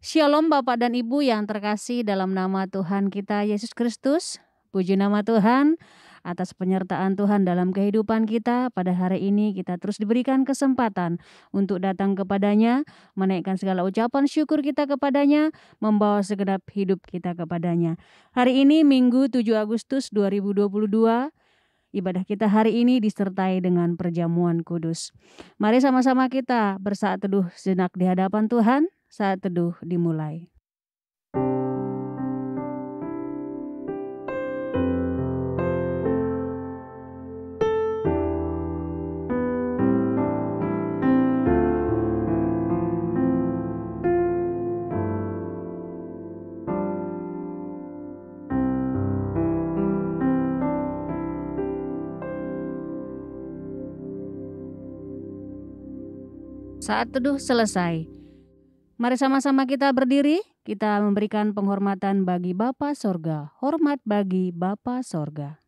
Shalom Bapak dan Ibu yang terkasih dalam nama Tuhan kita Yesus Kristus. Puji nama Tuhan atas penyertaan Tuhan dalam kehidupan kita. Pada hari ini kita terus diberikan kesempatan untuk datang kepadanya, menaikkan segala ucapan syukur kita kepadanya, membawa segenap hidup kita kepadanya. Hari ini Minggu 7 Agustus 2022, ibadah kita hari ini disertai dengan perjamuan kudus. Mari sama-sama kita bersaat teduh sejenak di hadapan Tuhan. Saat teduh dimulai. Saat teduh selesai. Mari sama-sama kita berdiri, kita memberikan penghormatan bagi Bapa Sorga. Hormat bagi Bapa Sorga.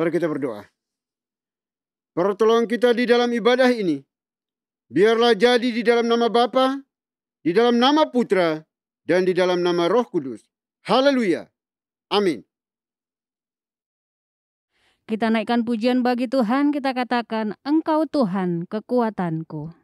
Mari kita berdoa. Pertolongan kita di dalam ibadah ini, biarlah jadi di dalam nama Bapa, di dalam nama Putra, dan di dalam nama Roh Kudus. Haleluya. Amin. Kita naikkan pujian bagi Tuhan, kita katakan, Engkau Tuhan kekuatanku.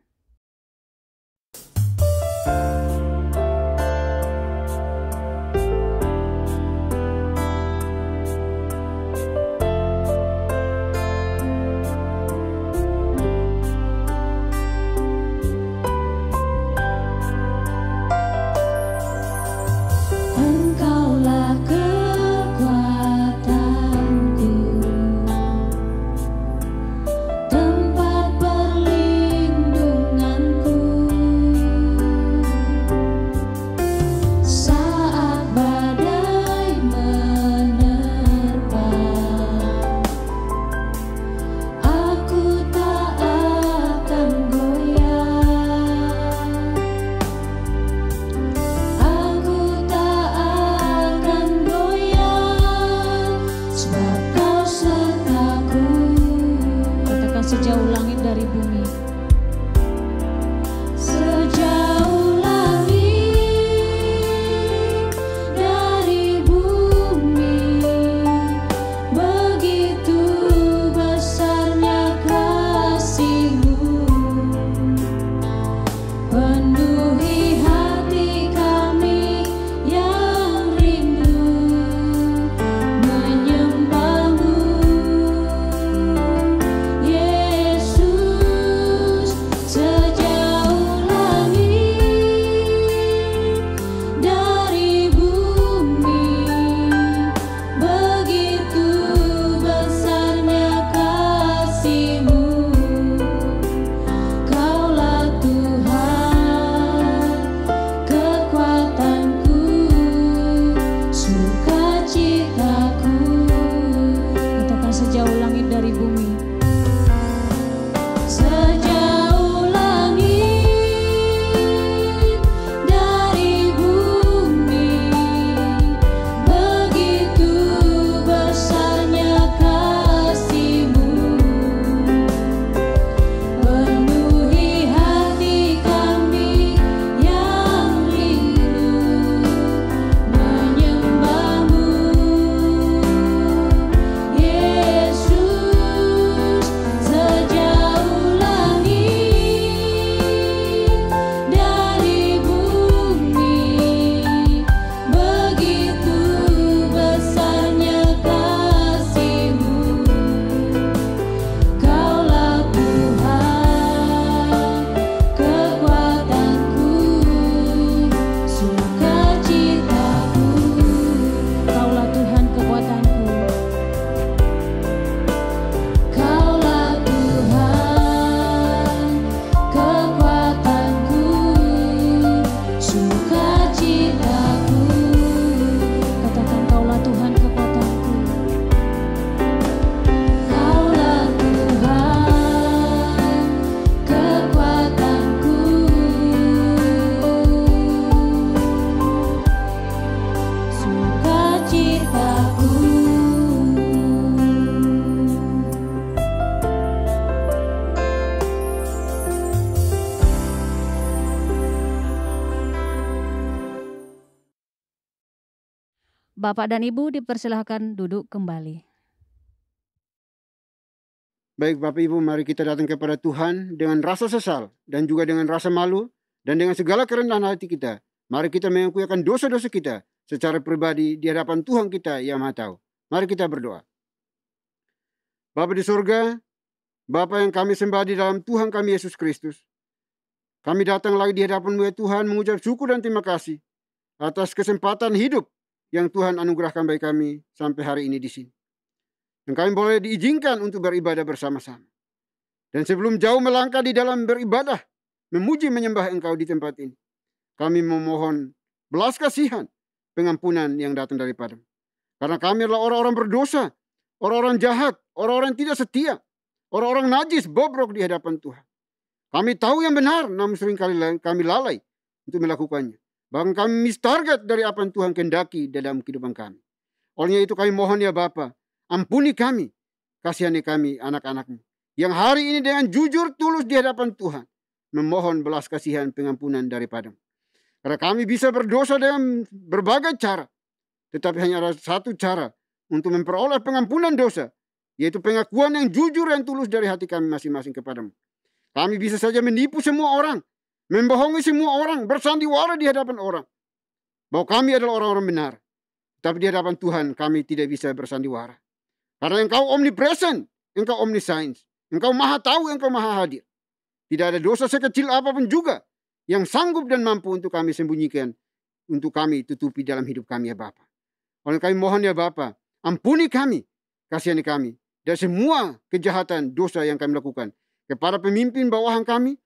Tempat perlindunganku. Bapak dan Ibu dipersilahkan duduk kembali. Baik Bapak Ibu, mari kita datang kepada Tuhan dengan rasa sesal dan juga dengan rasa malu dan dengan segala kerendahan hati kita. Mari kita mengakui akan dosa-dosa kita secara pribadi di hadapan Tuhan kita yang Maha Tahu. Mari kita berdoa. Bapa di surga, Bapa yang kami sembah di dalam Tuhan kami Yesus Kristus, kami datang lagi di hadapan-Mu ya Tuhan mengucap syukur dan terima kasih atas kesempatan hidup yang Tuhan anugerahkan bagi kami sampai hari ini di sini. Dan kami boleh diizinkan untuk beribadah bersama-sama. Dan sebelum jauh melangkah di dalam beribadah, memuji menyembah Engkau di tempat ini, kami memohon belas kasihan, pengampunan yang datang daripada-Mu. Karena kami adalah orang-orang berdosa, orang-orang jahat, orang-orang tidak setia, orang-orang najis, bobrok di hadapan Tuhan. Kami tahu yang benar, namun seringkali kami lalai untuk melakukannya. Bahkan kami miss target dari apa yang Tuhan kehendaki dalam kehidupan kami. Olehnya itu kami mohon ya Bapa, ampuni kami, kasihani kami anak-anak-Mu yang hari ini dengan jujur tulus di hadapan Tuhan memohon belas kasihan pengampunan daripada-Mu. Karena kami bisa berdosa dengan berbagai cara, tetapi hanya ada satu cara untuk memperoleh pengampunan dosa, yaitu pengakuan yang jujur dan tulus dari hati kami masing-masing kepada-Mu. Kami bisa saja menipu semua orang, membohongi semua orang, bersandiwara di hadapan orang bahwa kami adalah orang-orang benar. Tapi di hadapan Tuhan kami tidak bisa bersandiwara. Karena Engkau omnipresent, Engkau omniscience, Engkau maha tahu, Engkau maha hadir. Tidak ada dosa sekecil apapun juga yang sanggup dan mampu untuk kami sembunyikan, untuk kami tutupi dalam hidup kami ya Bapa. Oleh kami mohon ya Bapa, ampuni kami, kasihani kami dari semua kejahatan dosa yang kami lakukan kepada pemimpin bawahan kami,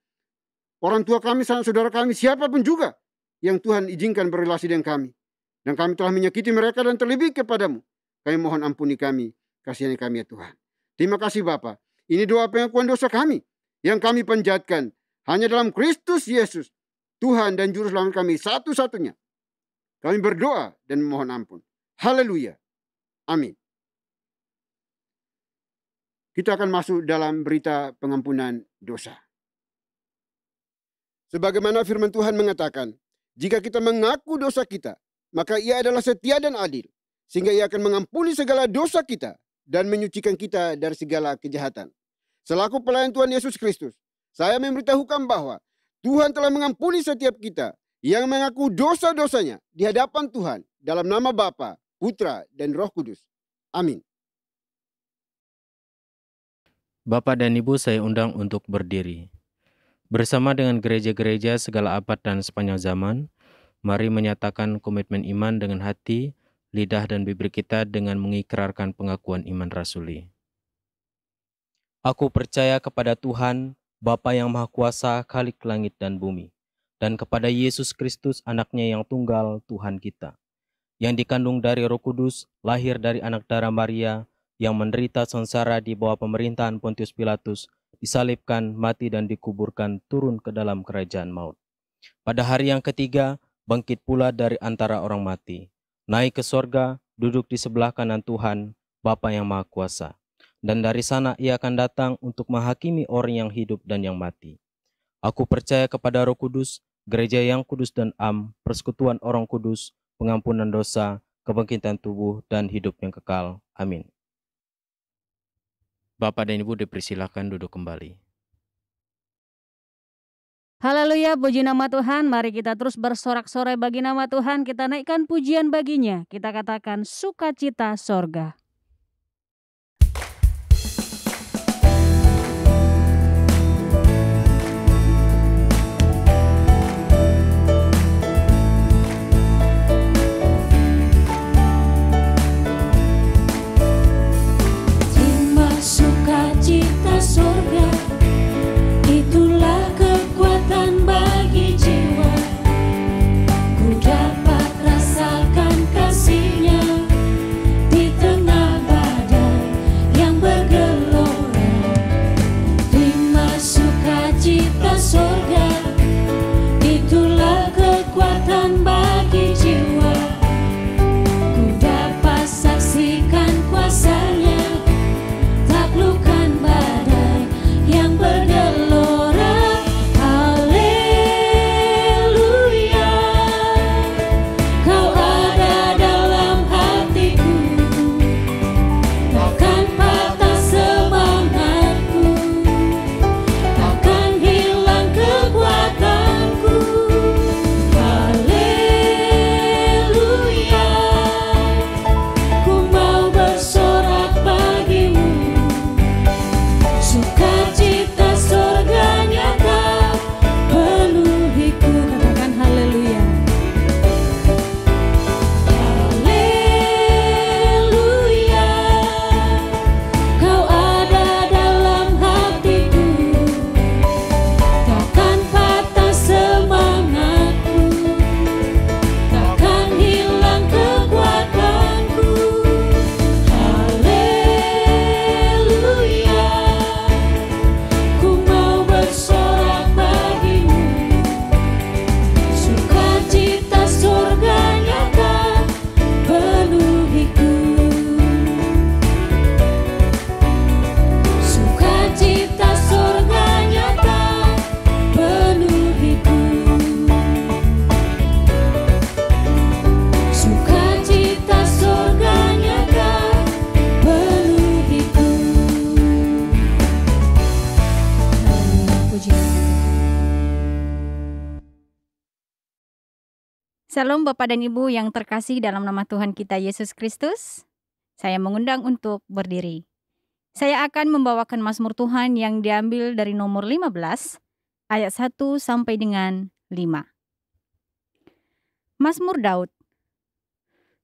orang tua kami, saudara kami, siapapun juga yang Tuhan izinkan berrelasi dengan kami. Dan kami telah menyakiti mereka dan terlebih kepadamu. Kami mohon ampuni kami, kasihani kami ya Tuhan. Terima kasih Bapa. Ini doa pengakuan dosa kami yang kami panjatkan hanya dalam Kristus Yesus, Tuhan dan Juru Selamat kami satu-satunya. Kami berdoa dan memohon ampun. Haleluya. Amin. Kita akan masuk dalam berita pengampunan dosa. Sebagaimana firman Tuhan mengatakan, jika kita mengaku dosa kita, maka Ia adalah setia dan adil, sehingga Ia akan mengampuni segala dosa kita dan menyucikan kita dari segala kejahatan. Selaku pelayan Tuhan Yesus Kristus, saya memberitahukan bahwa Tuhan telah mengampuni setiap kita yang mengaku dosa-dosanya di hadapan Tuhan dalam nama Bapa, Putra, dan Roh Kudus. Amin. Bapak dan Ibu saya undang untuk berdiri. Bersama dengan gereja-gereja segala abad dan sepanjang zaman, mari menyatakan komitmen iman dengan hati, lidah dan bibir kita dengan mengikrarkan pengakuan iman rasuli. Aku percaya kepada Tuhan, Bapa yang Maha Kuasa, Khalik langit dan bumi, dan kepada Yesus Kristus, anaknya yang tunggal, Tuhan kita, yang dikandung dari Roh Kudus, lahir dari anak darah Maria, yang menderita sengsara di bawah pemerintahan Pontius Pilatus, disalibkan, mati dan dikuburkan, turun ke dalam kerajaan maut. Pada hari yang ketiga, bangkit pula dari antara orang mati, naik ke sorga, duduk di sebelah kanan Tuhan, Bapa yang Maha Kuasa. Dan dari sana Ia akan datang untuk menghakimi orang yang hidup dan yang mati. Aku percaya kepada Roh Kudus, gereja yang kudus dan am, persekutuan orang kudus, pengampunan dosa, kebangkitan tubuh, dan hidup yang kekal. Amin. Bapak dan Ibu dipersilakan duduk kembali. Haleluya, puji nama Tuhan. Mari kita terus bersorak-sorai bagi nama Tuhan. Kita naikkan pujian baginya. Kita katakan sukacita sorga. Sukacita sorga, itulah kekuatan bagi jiwa. Ku dapat rasakan kasih-Nya di tengah Salam Bapak dan Ibu yang terkasih dalam nama Tuhan kita Yesus Kristus. Saya mengundang untuk berdiri. Saya akan membawakan Mazmur Tuhan yang diambil dari nomor 15, ayat 1 sampai dengan 5. Mazmur Daud.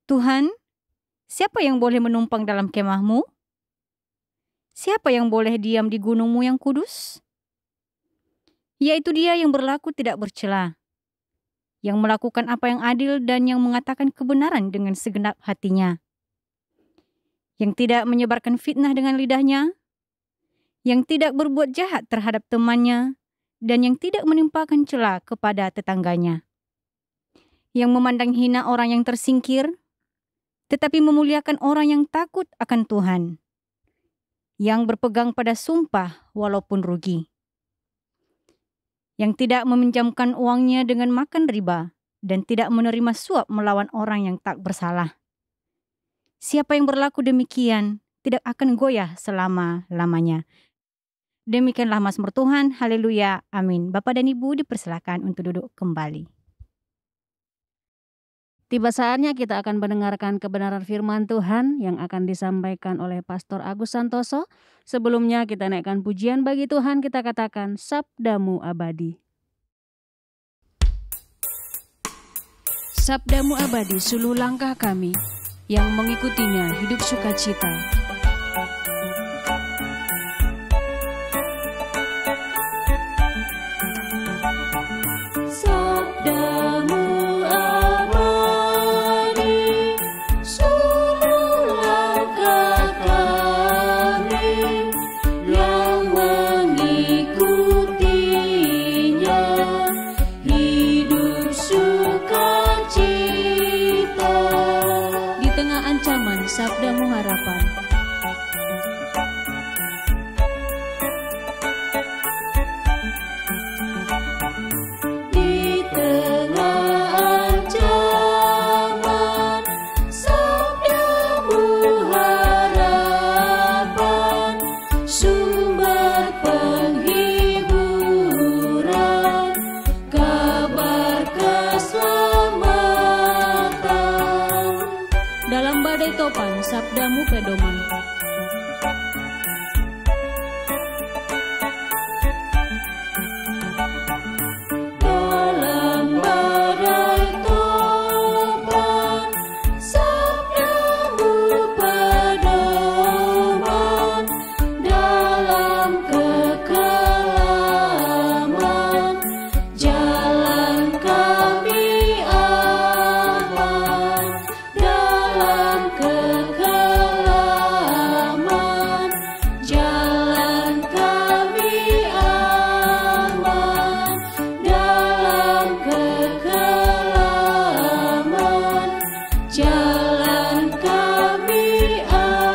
Tuhan, siapa yang boleh menumpang dalam kemah-Mu? Siapa yang boleh diam di gunung-Mu yang kudus? Yaitu dia yang berlaku tidak bercela, yang melakukan apa yang adil dan yang mengatakan kebenaran dengan segenap hatinya, yang tidak menyebarkan fitnah dengan lidahnya, yang tidak berbuat jahat terhadap temannya, dan yang tidak menimpakan cela kepada tetangganya, yang memandang hina orang yang tersingkir, tetapi memuliakan orang yang takut akan Tuhan, yang berpegang pada sumpah walaupun rugi, yang tidak meminjamkan uangnya dengan makan riba, dan tidak menerima suap melawan orang yang tak bersalah. Siapa yang berlaku demikian tidak akan goyah selama-lamanya. Demikianlah Mazmur Tuhan, haleluya, amin. Bapak dan Ibu dipersilakan untuk duduk kembali. Tiba saatnya kita akan mendengarkan kebenaran firman Tuhan yang akan disampaikan oleh Pastor Agus Santoso. Sebelumnya kita naikkan pujian bagi Tuhan, kita katakan Sabdamu abadi. Sabdamu abadi suluh langkah kami, yang mengikutinya hidup sukacita. Sabdamu harapan. Di tengah ancaman, sabdamu harapan, sumber penghiburan, kabar keselamatan. Dalam badai topan, sabdamu pedoman. Dalam badai topan, sabdamu pedoman. Dalam kekelaman, jalan kami aman. Dalam kekelaman, jalan kami aman. Dalam kekelaman, jalan kami aman.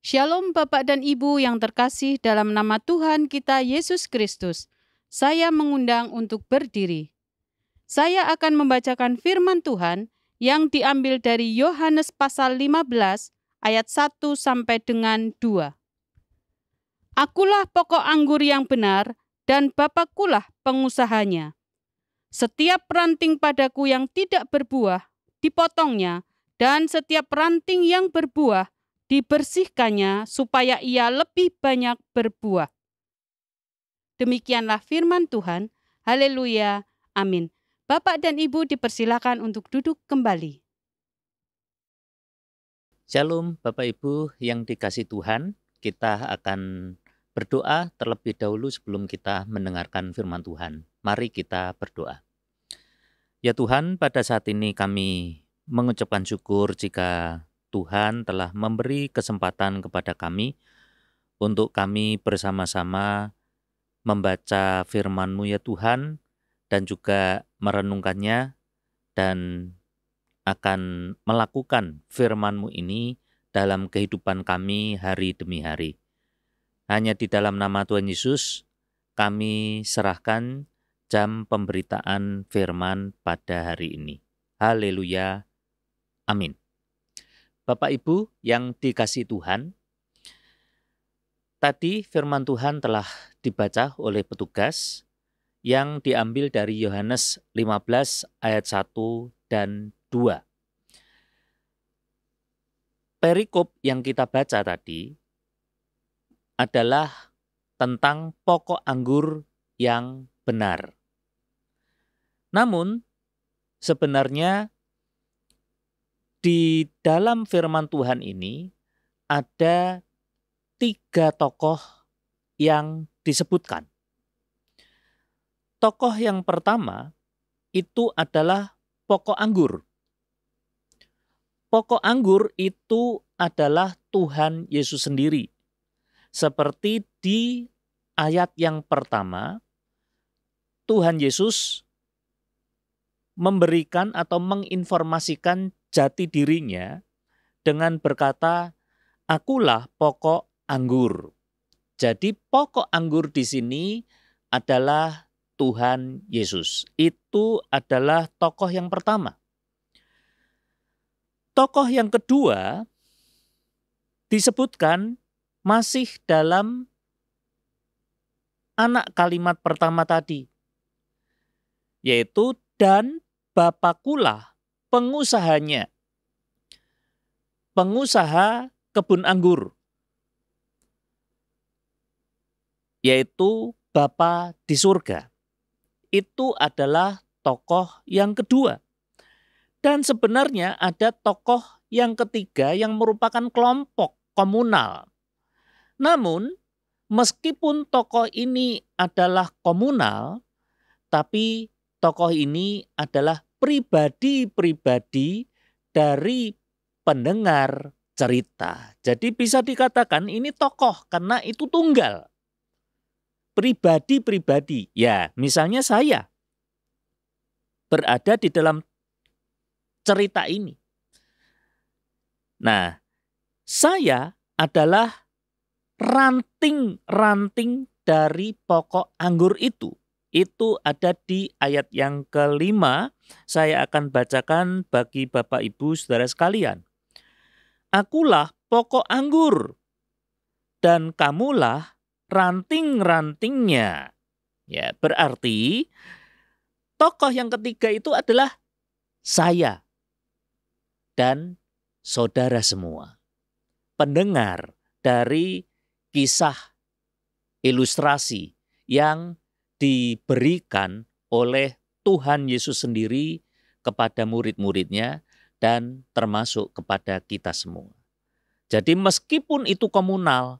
Shalom Bapak dan Ibu yang terkasih dalam nama Tuhan kita Yesus Kristus. Saya mengundang untuk berdiri. Saya akan membacakan firman Tuhan yang diambil dari Yohanes pasal 15 ayat 1 sampai dengan 2. Akulah pokok anggur yang benar dan Bapakkulah pengusahanya. Setiap ranting padaku yang tidak berbuah dipotongnya, dan setiap ranting yang berbuah dibersihkannya supaya ia lebih banyak berbuah. Demikianlah firman Tuhan. Haleluya. Amin. Bapak dan Ibu dipersilakan untuk duduk kembali. Shalom Bapak Ibu yang dikasih Tuhan, kita akan berdoa terlebih dahulu sebelum kita mendengarkan firman Tuhan. Mari kita berdoa. Ya Tuhan, pada saat ini kami mengucapkan syukur jika Tuhan telah memberi kesempatan kepada kami untuk kami bersama-sama membaca firman-Mu ya Tuhan, dan juga merenungkannya dan akan melakukan firman-Mu ini dalam kehidupan kami hari demi hari. Hanya di dalam nama Tuhan Yesus kami serahkan jam pemberitaan firman pada hari ini. Haleluya. Amin. Bapak Ibu yang dikasihi Tuhan, tadi firman Tuhan telah dibaca oleh petugas yang diambil dari Yohanes 15 ayat 1 dan 2. Perikop yang kita baca tadi adalah tentang pokok anggur yang benar. Namun, sebenarnya di dalam firman Tuhan ini ada 3 tokoh yang disebutkan. Tokoh yang pertama itu adalah pokok anggur. Pokok anggur itu adalah Tuhan Yesus sendiri. Seperti di ayat yang pertama, Tuhan Yesus memberikan atau menginformasikan jati dirinya dengan berkata, "Akulah pokok anggur." Jadi pokok anggur di sini adalah Tuhan Yesus. Itu adalah tokoh yang pertama. Tokoh yang kedua disebutkan masih dalam anak kalimat pertama tadi, yaitu dan Bapakulah pengusahanya, pengusaha kebun anggur, yaitu Bapa di surga. Itu adalah tokoh yang kedua. Dan sebenarnya ada tokoh yang ketiga yang merupakan kelompok komunal. Namun, meskipun tokoh ini adalah komunal, tapi tokoh ini adalah pribadi-pribadi dari pendengar cerita. Jadi bisa dikatakan ini tokoh karena itu tunggal. Pribadi-pribadi. Ya, misalnya saya berada di dalam cerita ini. Nah, saya adalah ranting-ranting dari pokok anggur itu. Itu ada di ayat yang kelima. Saya akan bacakan bagi Bapak Ibu Saudara sekalian. Akulah pokok anggur dan kamulah ranting-rantingnya. Ya, berarti tokoh yang ketiga itu adalah saya dan saudara semua. Pendengar dari kisah ilustrasi yang diberikan oleh Tuhan Yesus sendiri kepada murid-muridnya dan termasuk kepada kita semua. Jadi meskipun itu komunal,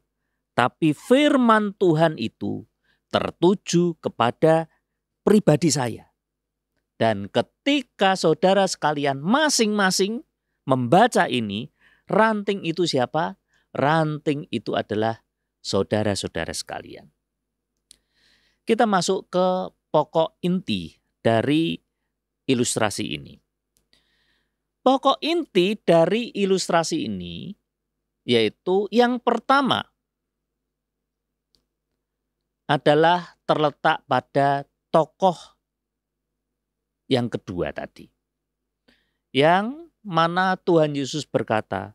tapi firman Tuhan itu tertuju kepada pribadi saya. Dan ketika saudara sekalian masing-masing membaca ini, ranting itu siapa? Ranting itu adalah saudara-saudara sekalian. Kita masuk ke pokok inti dari ilustrasi ini. Pokok inti dari ilustrasi ini yaitu yang pertama adalah terletak pada tokoh yang kedua tadi. Yang mana Tuhan Yesus berkata,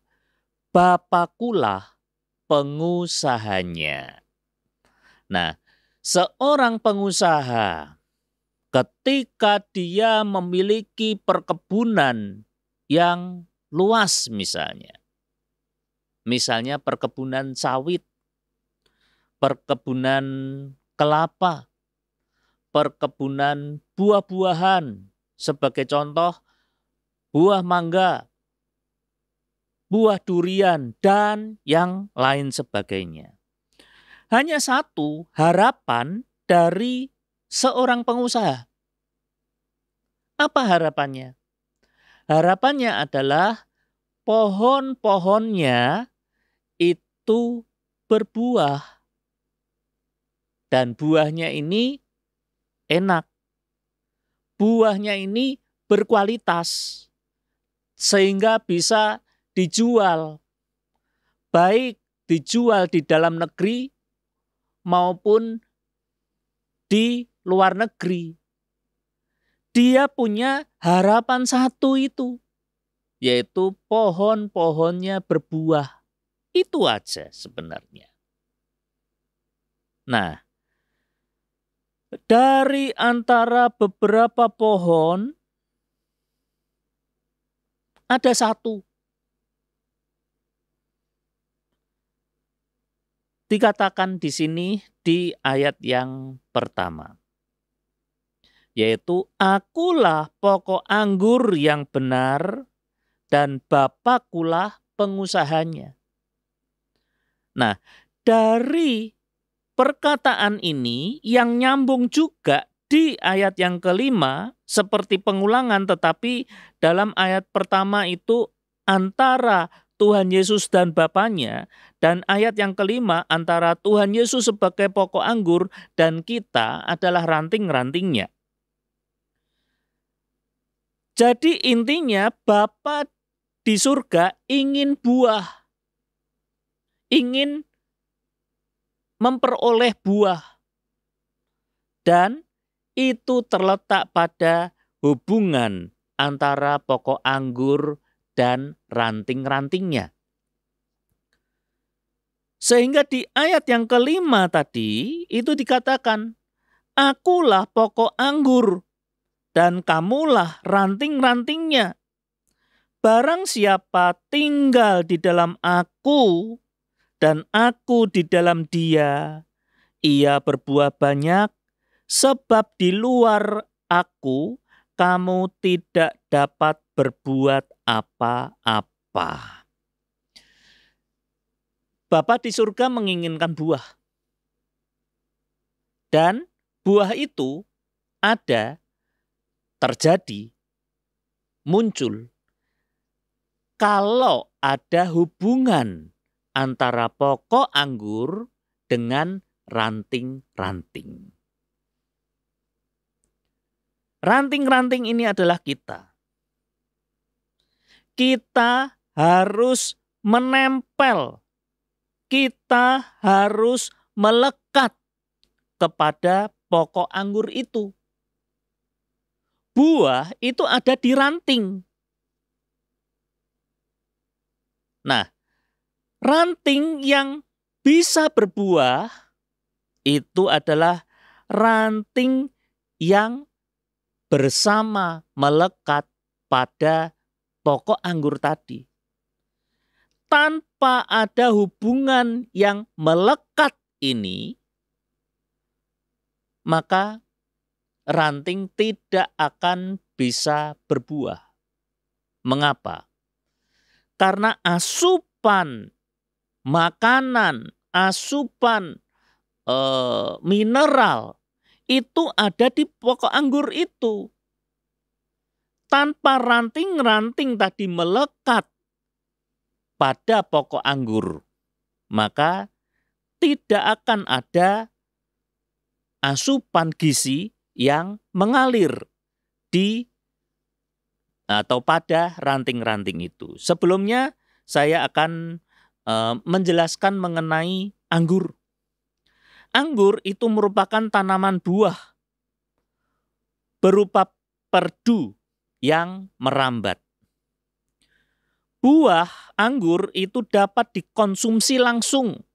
Bapakulah pengusahanya. Nah, seorang pengusaha ketika dia memiliki perkebunan yang luas misalnya perkebunan sawit, perkebunan kelapa, perkebunan buah-buahan, sebagai contoh buah mangga, buah durian, dan yang lain sebagainya. Hanya satu harapan dari seorang pengusaha. Apa harapannya? Harapannya adalah pohon-pohonnya itu berbuah. Dan buahnya ini enak. Buahnya ini berkualitas. Sehingga bisa dijual. Baik dijual di dalam negeri maupun di luar negeri. dia punya harapan satu itu, yaitu pohon-pohonnya berbuah. Itu aja sebenarnya. Nah, dari antara beberapa pohon, ada satu. Dikatakan di sini di ayat yang pertama, yaitu akulah pokok anggur yang benar dan Bapakulah pengusahanya. Nah, dari perkataan ini yang nyambung juga di ayat yang kelima seperti pengulangan, tetapi dalam ayat pertama itu antara Tuhan Yesus dan Bapanya, dan ayat yang kelima antara Tuhan Yesus sebagai pokok anggur dan kita adalah ranting-rantingnya. Jadi intinya Bapa di surga ingin buah, ingin memperoleh buah, dan itu terletak pada hubungan antara pokok anggur dan ranting-rantingnya. Sehingga di ayat yang kelima tadi itu dikatakan, akulah pokok anggur dan kamulah ranting-rantingnya. Barang siapa tinggal di dalam aku dan aku di dalam dia, ia berbuah banyak, sebab di luar aku kamu tidak dapat berbuat apa-apa. Bapa di surga menginginkan buah. Dan buah itu ada, terjadi, muncul kalau ada hubungan antara pokok anggur dengan ranting-ranting. Ranting-ranting ini adalah kita. Kita harus menempel, kita harus melekat kepada pokok anggur itu. Buah itu ada di ranting. Nah, ranting yang bisa berbuah itu adalah ranting yang bersama melekat pada pokok anggur tadi. Tanpa ada hubungan yang melekat ini, maka ranting tidak akan bisa berbuah. Mengapa? Karena asupan makanan, asupan mineral itu ada di pokok anggur itu. Tanpa ranting-ranting tadi melekat pada pokok anggur, maka tidak akan ada asupan gizi yang mengalir di atau pada ranting-ranting itu. Sebelumnya saya akan menjelaskan mengenai anggur. Anggur itu merupakan tanaman buah berupa perdu yang merambat. Buah anggur itu dapat dikonsumsi langsung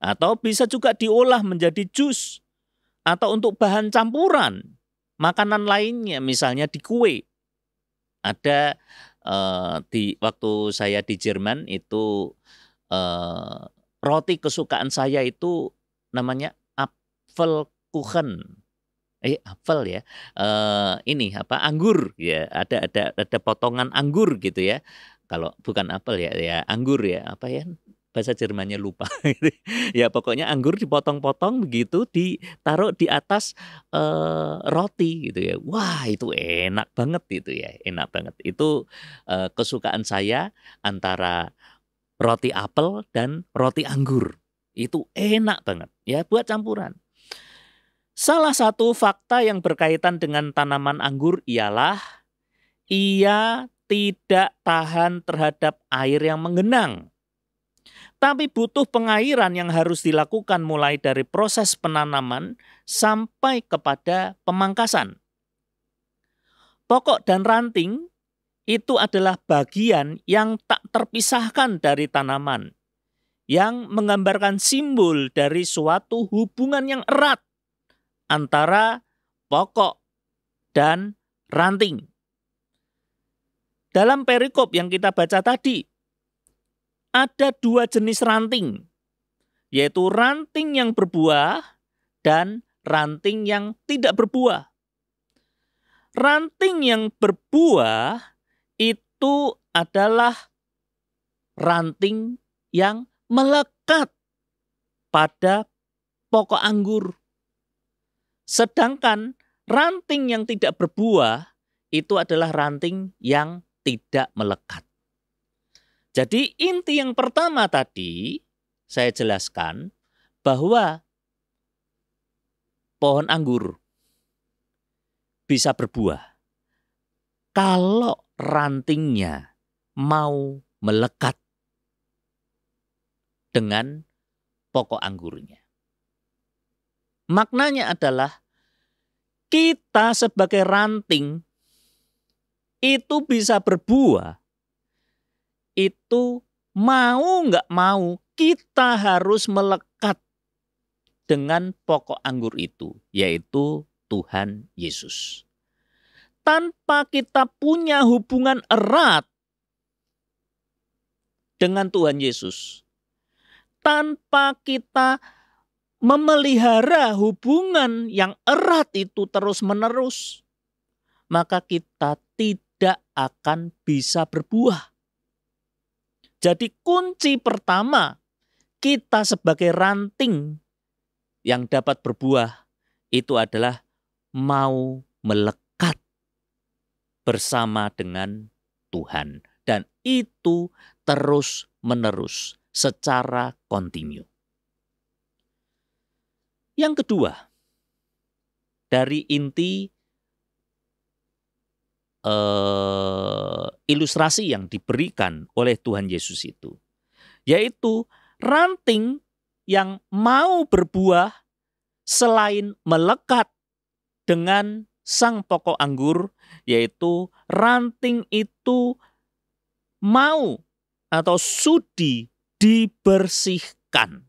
atau bisa juga diolah menjadi jus atau untuk bahan campuran makanan lainnya, misalnya di kue. Ada waktu saya di Jerman itu roti kesukaan saya itu namanya Apfelkuchen. Apfel ya. Ini apa? Anggur ya. Ada potongan anggur gitu ya. Kalau bukan apel ya anggur ya. Apa ya? Bahasa Jermannya lupa. Ya pokoknya anggur dipotong-potong begitu, ditaruh di atas roti gitu ya. Wah itu enak banget itu ya, enak banget. Itu kesukaan saya antara roti apel dan roti anggur. Itu enak banget ya buat campuran. Salah satu fakta yang berkaitan dengan tanaman anggur ialah ia tidak tahan terhadap air yang menggenang. Tapi butuh pengairan yang harus dilakukan mulai dari proses penanaman sampai kepada pemangkasan. Pokok dan ranting itu adalah bagian yang tak terpisahkan dari tanaman, yang menggambarkan simbol dari suatu hubungan yang erat antara pokok dan ranting. Dalam perikop yang kita baca tadi, ada 2 jenis ranting, yaitu ranting yang berbuah dan ranting yang tidak berbuah. Ranting yang berbuah itu adalah ranting yang melekat pada pokok anggur. Sedangkan ranting yang tidak berbuah itu adalah ranting yang tidak melekat. Jadi inti yang pertama tadi saya jelaskan bahwa pohon anggur bisa berbuah kalau rantingnya mau melekat dengan pokok anggurnya. Maknanya adalah kita sebagai ranting itu bisa berbuah, itu mau nggak mau kita harus melekat dengan pokok anggur itu, yaitu Tuhan Yesus. Tanpa kita punya hubungan erat dengan Tuhan Yesus, tanpa kita memelihara hubungan yang erat itu terus-menerus, maka kita tidak akan bisa berbuah. Jadi kunci pertama kita sebagai ranting yang dapat berbuah itu adalah mau melekat bersama dengan Tuhan. Dan itu terus-menerus secara kontinu. Yang kedua, dari inti ilustrasi yang diberikan oleh Tuhan Yesus itu, yaitu ranting yang mau berbuah selain melekat dengan sang pokok anggur, yaitu ranting itu mau atau sudi dibersihkan.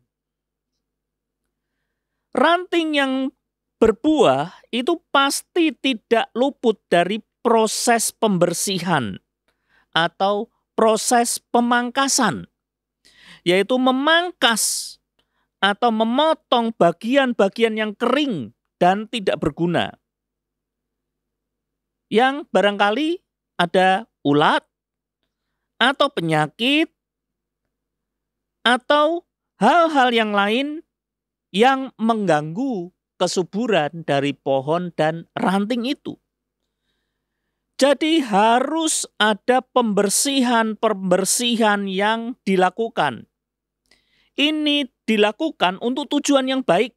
Ranting yang berbuah itu pasti tidak luput dari proses pembersihan atau proses pemangkasan, yaitu memangkas atau memotong bagian-bagian yang kering dan tidak berguna. Yang barangkali ada ulat atau penyakit atau hal-hal yang lain yang mengganggu kesuburan dari pohon dan ranting itu. Jadi harus ada pembersihan yang dilakukan. Ini dilakukan untuk tujuan yang baik,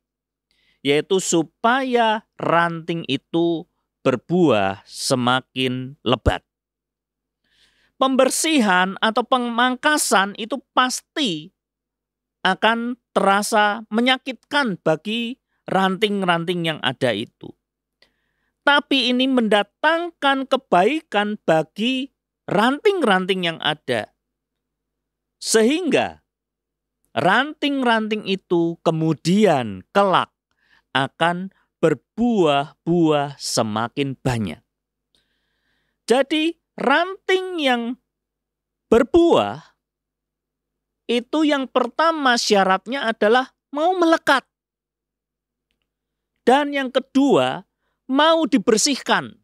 yaitu supaya ranting itu berbuah semakin lebat. Pembersihan atau pemangkasan itu pasti akan terasa menyakitkan bagi ranting-ranting yang ada itu. Tapi ini mendatangkan kebaikan bagi ranting-ranting yang ada. Sehingga ranting-ranting itu kemudian kelak akan berbuah-buah semakin banyak. Jadi ranting yang berbuah itu yang pertama syaratnya adalah mau melekat. Dan yang kedua, mau dibersihkan.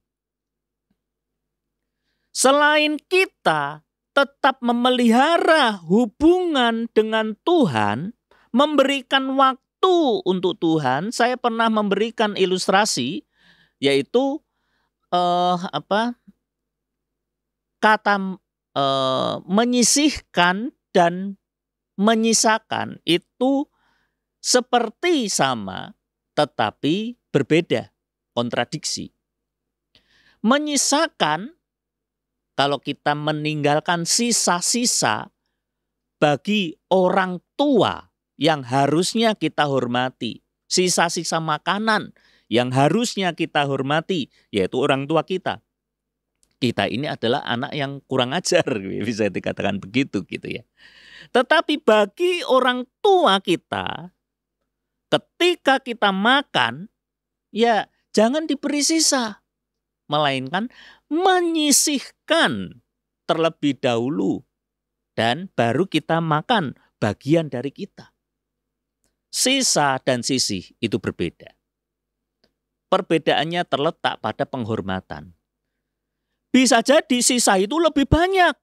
Selain kita tetap memelihara hubungan dengan Tuhan, memberikan waktu untuk Tuhan, saya pernah memberikan ilustrasi, yaitu kata menyisihkan dan menyisakan itu seperti sama, tetapi berbeda, kontradiksi. Menyisakan, kalau kita meninggalkan sisa-sisa bagi orang tua yang harusnya kita hormati, sisa-sisa makanan yang harusnya kita hormati, yaitu orang tua kita. kita ini adalah anak yang kurang ajar, bisa dikatakan begitu gitu ya. Tetapi bagi orang tua kita, ketika kita makan, ya jangan diberi sisa, melainkan menyisihkan terlebih dahulu dan baru kita makan bagian dari kita. Sisa dan sisih itu berbeda. Perbedaannya terletak pada penghormatan. Bisa jadi sisa itu lebih banyak.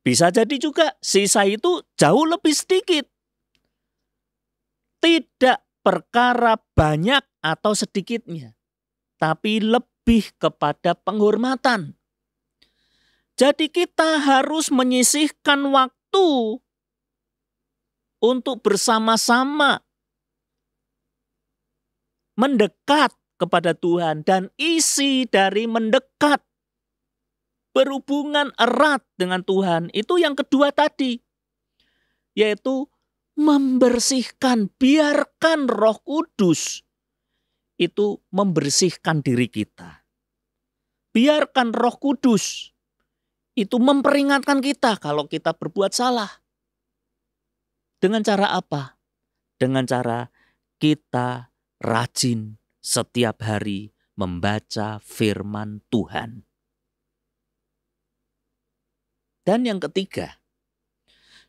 Bisa jadi juga sisa itu jauh lebih sedikit. Tidak perkara banyak atau sedikitnya, tapi lebih kepada penghormatan. Jadi kita harus menyisihkan waktu untuk bersama-sama mendekat kepada Tuhan, dan isi dari mendekat berhubungan erat dengan Tuhan itu yang kedua tadi, yaitu membersihkan. Biarkan Roh Kudus itu membersihkan diri kita. Biarkan Roh Kudus itu memperingatkan kita kalau kita berbuat salah. Dengan cara apa? Dengan cara kita rajin setiap hari membaca firman Tuhan. Dan yang ketiga,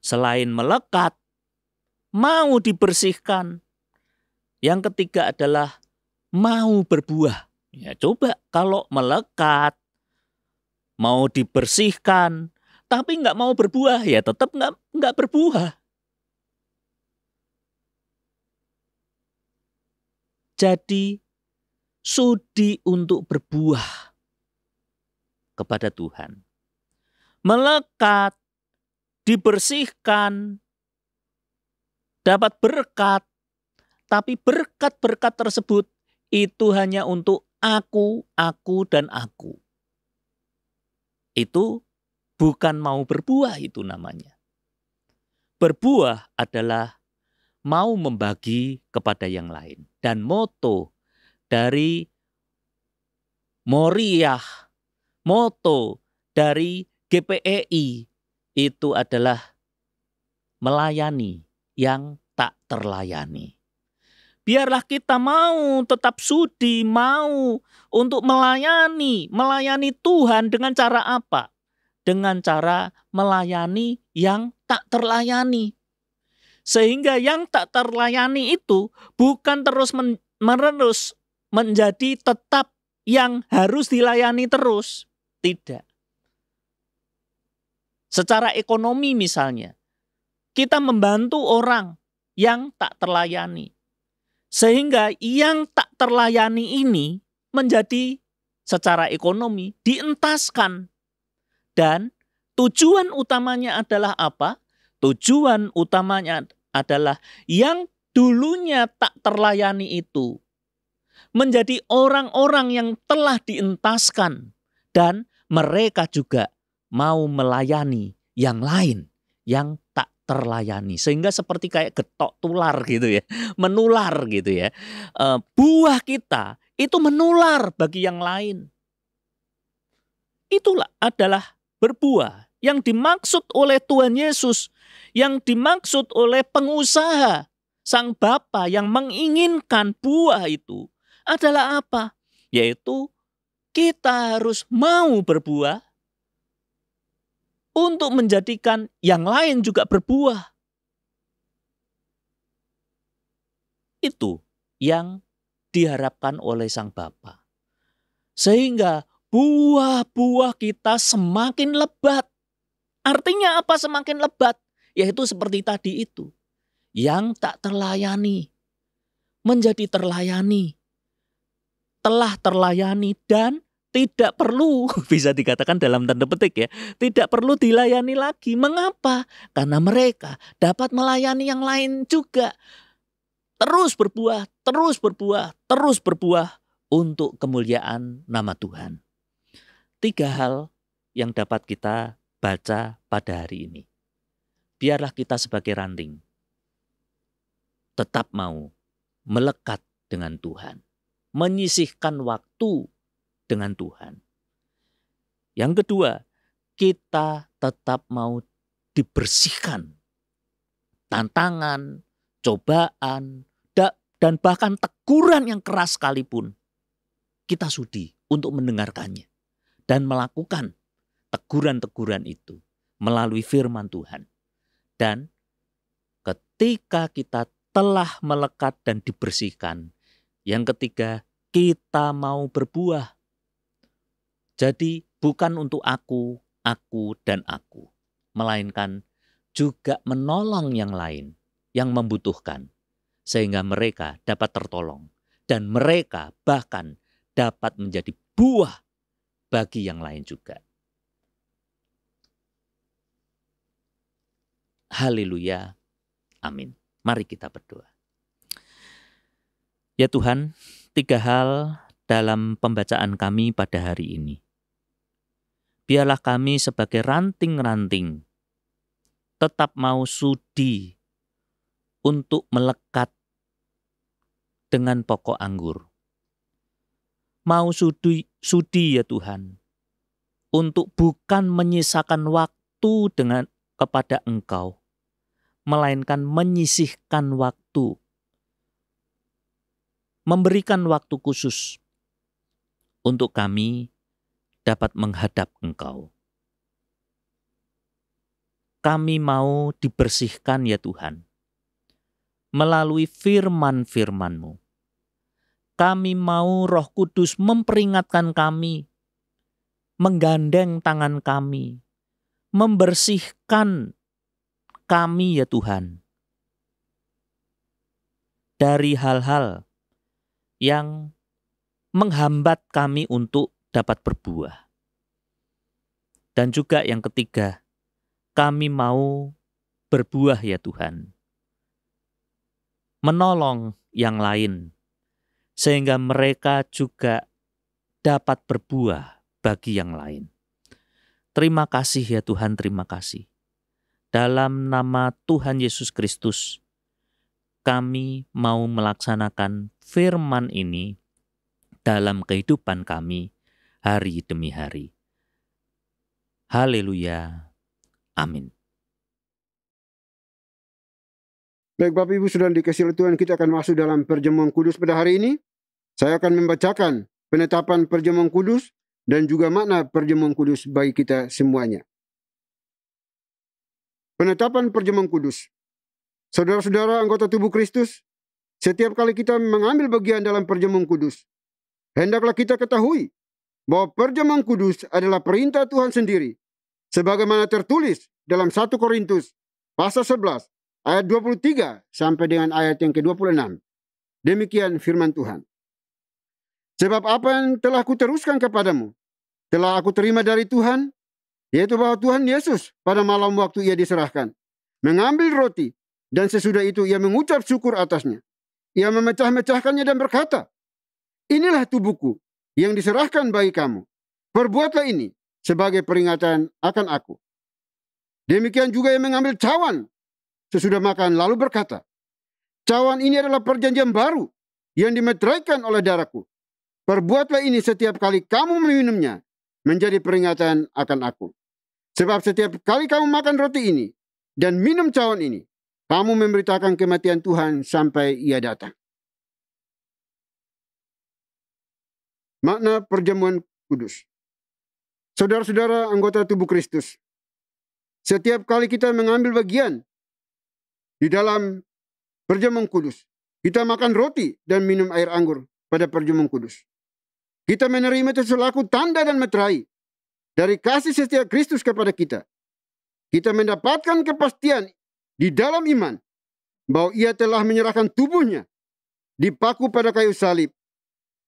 selain melekat, mau dibersihkan, yang ketiga adalah mau berbuah. Ya, coba kalau melekat, mau dibersihkan, tapi nggak mau berbuah, ya tetap nggak berbuah. Jadi sudi untuk berbuah kepada Tuhan. Melekat, dibersihkan, dapat berkat, tapi berkat-berkat tersebut itu hanya untuk aku, dan aku. Itu bukan mau berbuah, itu namanya. Berbuah adalah mau membagi kepada yang lain. Dan moto dari Moriah, moto dari GPEI itu adalah melayani yang tak terlayani. Biarlah kita mau tetap sudi, mau untuk melayani Tuhan dengan cara apa? Dengan cara melayani yang tak terlayani. Sehingga yang tak terlayani itu bukan terus-menerus menjadi tetap yang harus dilayani terus. Tidak. Secara ekonomi misalnya, kita membantu orang yang tak terlayani. Sehingga yang tak terlayani ini menjadi secara ekonomi dientaskan. Dan tujuan utamanya adalah apa? Tujuan utamanya adalah yang dulunya tak terlayani itu menjadi orang-orang yang telah dientaskan, dan mereka juga mau melayani yang lain yang tak terlayani. Sehingga seperti kayak getok tular gitu ya, menular gitu ya. Buah kita itu menular bagi yang lain. Itulah adalah berbuah yang dimaksud oleh Tuhan Yesus, yang dimaksud oleh pengusaha, Sang Bapa yang menginginkan buah itu adalah apa? Yaitu kita harus mau berbuah untuk menjadikan yang lain juga berbuah. Itu yang diharapkan oleh Sang Bapa. Sehingga buah-buah kita semakin lebat. Artinya apa semakin lebat? Yaitu seperti tadi itu. Yang tak terlayani menjadi terlayani. Telah terlayani dan tidak perlu, bisa dikatakan dalam tanda petik ya, tidak perlu dilayani lagi. Mengapa? Karena mereka dapat melayani yang lain juga. Terus berbuah, terus berbuah, terus berbuah untuk kemuliaan nama Tuhan. 3 hal yang dapat kita baca pada hari ini. Biarlah kita sebagai ranting tetap mau melekat dengan Tuhan, menyisihkan waktu dengan Tuhan. Yang kedua, kita tetap mau dibersihkan. Tantangan, cobaan, dan bahkan teguran yang keras sekalipun, kita sudi untuk mendengarkannya dan melakukan teguran-teguran itu melalui firman Tuhan. Dan ketika kita telah melekat dan dibersihkan, yang ketiga, kita mau berbuah. Jadi bukan untuk aku, dan aku, melainkan juga menolong yang lain yang membutuhkan, sehingga mereka dapat tertolong dan mereka bahkan dapat menjadi buah bagi yang lain juga. Haleluya. Amin. Mari kita berdoa. Ya Tuhan, 3 hal dalam pembacaan kami pada hari ini. Biarlah kami sebagai ranting-ranting tetap mau sudi untuk melekat dengan pokok anggur. Mau sudi ya Tuhan, untuk bukan menyisakan waktu kepada Engkau, melainkan menyisihkan waktu, memberikan waktu khusus untuk kami dapat menghadap Engkau. Kami mau dibersihkan ya Tuhan, melalui firman-Firman-Mu. Kami mau Roh Kudus memperingatkan kami, menggandeng tangan kami, membersihkan kami ya Tuhan, dari hal-hal yang menghambat kami untuk dapat berbuah. Dan juga yang ketiga, kami mau berbuah ya Tuhan, menolong yang lain, sehingga mereka juga dapat berbuah bagi yang lain. Terima kasih ya Tuhan, terima kasih. Dalam nama Tuhan Yesus Kristus, kami mau melaksanakan firman ini dalam kehidupan kami hari demi hari. Haleluya. Amin. Baik Bapak Ibu sudah dikasih oleh Tuhan, kita akan masuk dalam perjamuan kudus pada hari ini. Saya akan membacakan penetapan perjamuan kudus dan juga makna perjamuan kudus bagi kita semuanya. Penetapan perjamuan kudus. Saudara-saudara anggota tubuh Kristus, setiap kali kita mengambil bagian dalam perjamuan kudus, hendaklah kita ketahui bahwa perjamuan kudus adalah perintah Tuhan sendiri, sebagaimana tertulis dalam 1 Korintus pasal 11 ayat 23 sampai dengan ayat yang ke-26. Demikian firman Tuhan. Sebab apa yang telah kuteruskan kepadamu, telah aku terima dari Tuhan, yaitu bahwa Tuhan Yesus pada malam waktu ia diserahkan, mengambil roti, dan sesudah itu ia mengucap syukur atasnya. Ia memecah-mecahkannya dan berkata, inilah tubuhku yang diserahkan bagi kamu. Perbuatlah ini sebagai peringatan akan aku. Demikian juga ia mengambil cawan sesudah makan, lalu berkata, cawan ini adalah perjanjian baru yang dimeteraikan oleh darahku. Perbuatlah ini setiap kali kamu meminumnya, menjadi peringatan akan aku. Sebab setiap kali kamu makan roti ini dan minum cawan ini, kamu memberitakan kematian Tuhan sampai ia datang. Makna perjamuan kudus. Saudara-saudara anggota tubuh Kristus, setiap kali kita mengambil bagian di dalam perjamuan kudus, kita makan roti dan minum air anggur pada perjamuan kudus. Kita menerima itu selaku tanda dan meterai dari kasih setia Kristus kepada kita. Kita mendapatkan kepastian di dalam iman bahwa ia telah menyerahkan tubuhnya dipaku pada kayu salib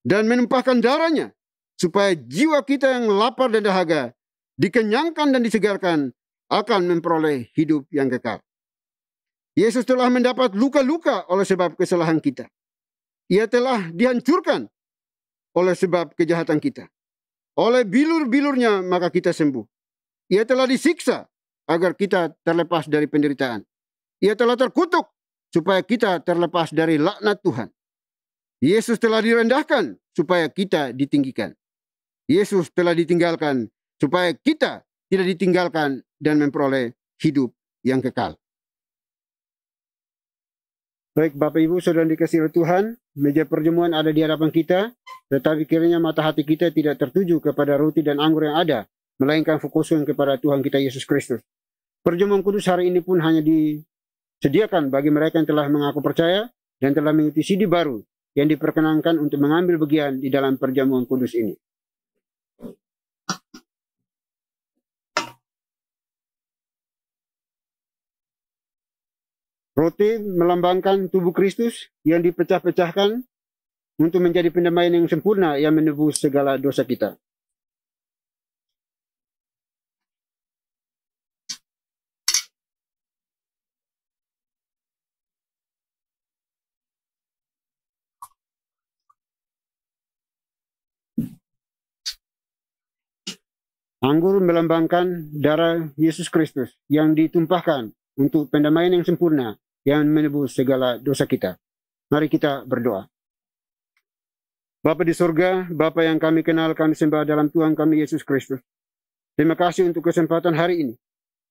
dan menumpahkan darahnya supaya jiwa kita yang lapar dan dahaga dikenyangkan dan disegarkan akan memperoleh hidup yang kekal. Yesus telah mendapat luka-luka oleh sebab kesalahan kita. Ia telah dihancurkan oleh sebab kejahatan kita. Oleh bilur-bilurnya maka kita sembuh. Ia telah disiksa agar kita terlepas dari penderitaan. Ia telah terkutuk supaya kita terlepas dari laknat Tuhan. Yesus telah direndahkan supaya kita ditinggikan. Yesus telah ditinggalkan supaya kita tidak ditinggalkan dan memperoleh hidup yang kekal. Baik Bapak Ibu Saudara dikasihi oleh Tuhan, meja perjamuan ada di hadapan kita, tetapi kiranya mata hati kita tidak tertuju kepada roti dan anggur yang ada, melainkan fokuskan kepada Tuhan kita Yesus Kristus. Perjamuan kudus hari ini pun hanya disediakan bagi mereka yang telah mengaku percaya dan telah mengikuti CD baru yang diperkenankan untuk mengambil bagian di dalam perjamuan kudus ini. Roti melambangkan tubuh Kristus yang dipecah-pecahkan untuk menjadi pendamaian yang sempurna yang menebus segala dosa kita. Anggur melambangkan darah Yesus Kristus yang ditumpahkan untuk pendamaian yang sempurna yang menebus segala dosa kita. Mari kita berdoa. Bapa di surga, Bapa yang kami kenal, kami sembah dalam Tuhan kami Yesus Kristus. Terima kasih untuk kesempatan hari ini.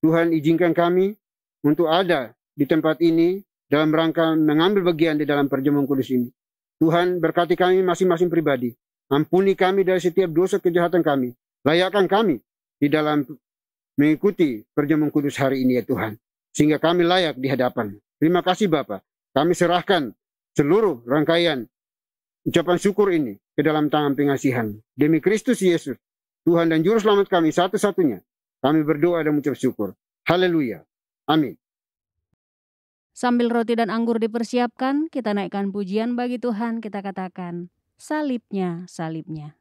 Tuhan izinkan kami untuk ada di tempat ini dalam rangka mengambil bagian di dalam perjamuan kudus ini. Tuhan berkati kami masing-masing pribadi. Ampuni kami dari setiap dosa kejahatan kami. Layakkan kami di dalam mengikuti perjamuan kudus hari ini ya Tuhan. Sehingga kami layak di hadapan. Terima kasih Bapa. Kami serahkan seluruh rangkaian ucapan syukur ini ke dalam tangan pengasihan. Demi Kristus Yesus, Tuhan dan Juru Selamat kami satu-satunya. Kami berdoa dan mengucap syukur. Haleluya. Amin. Sambil roti dan anggur dipersiapkan, kita naikkan pujian bagi Tuhan, kita katakan, salibnya, salibnya.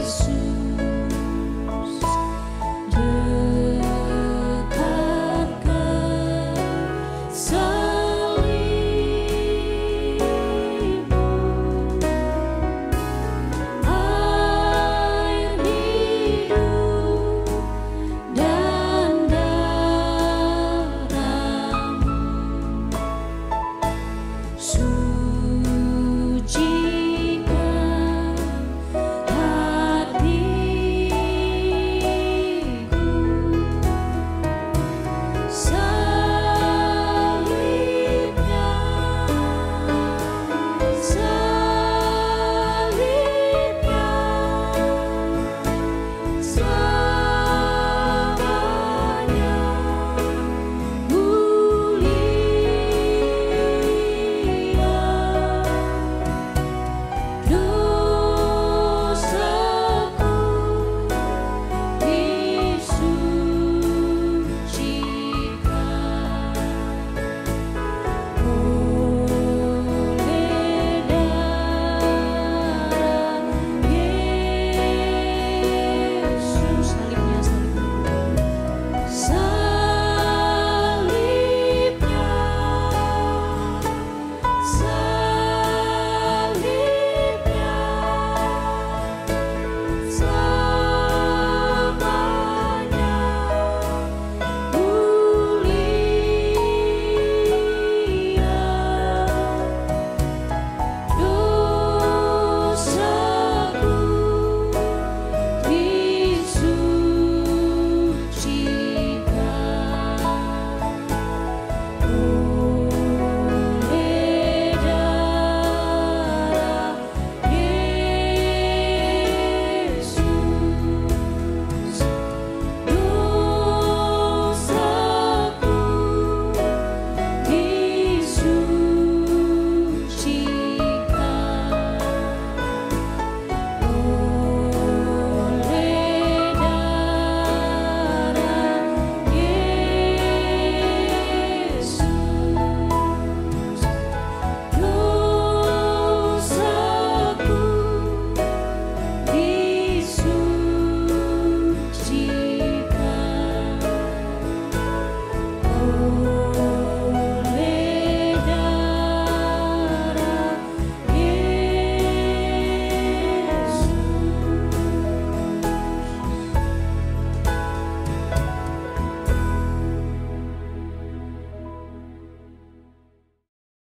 Yesus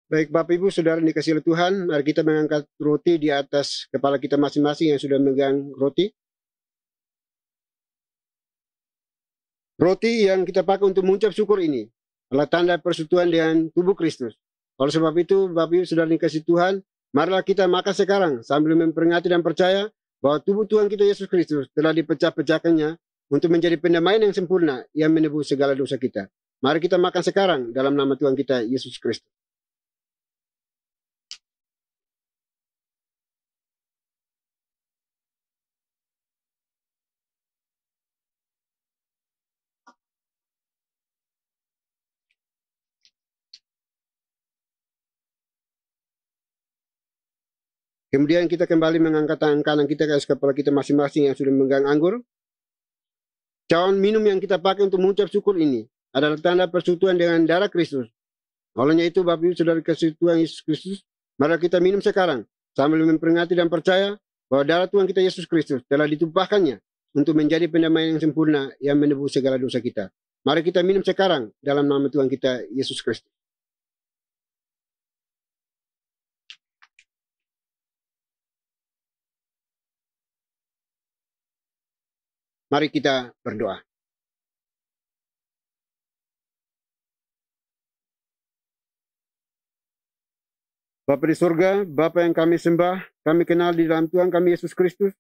Baik Bapak Ibu Saudara yang dikasihi oleh Tuhan, mari kita mengangkat roti di atas kepala kita masing-masing yang sudah memegang roti. Roti yang kita pakai untuk mengucap syukur ini adalah tanda persekutuan dengan tubuh Kristus. Oleh sebab itu, Bapak Ibu Saudara yang dikasihi Tuhan, marilah kita makan sekarang sambil memperingati dan percaya bahwa tubuh Tuhan kita Yesus Kristus telah dipecah-pecahkannya untuk menjadi pendamaian yang sempurna yang menebus segala dosa kita. Mari kita makan sekarang dalam nama Tuhan kita Yesus Kristus. Kemudian kita kembali mengangkat tangan kanan kita ke atas kepala kita masing-masing yang sudah memegang anggur. Cawan minum yang kita pakai untuk mengucap syukur ini adalah tanda persekutuan dengan darah Kristus. Olehnya itu, Bapak Ibu Saudara dikasihi Tuhan Yesus Kristus, mari kita minum sekarang sambil memperingati dan percaya bahwa darah Tuhan kita Yesus Kristus telah ditumpahkannya untuk menjadi pendamaian yang sempurna yang menebus segala dosa kita. Mari kita minum sekarang dalam nama Tuhan kita Yesus Kristus. Mari kita berdoa. Bapa di surga, Bapa yang kami sembah, kami kenal di dalam Tuhan kami Yesus Kristus.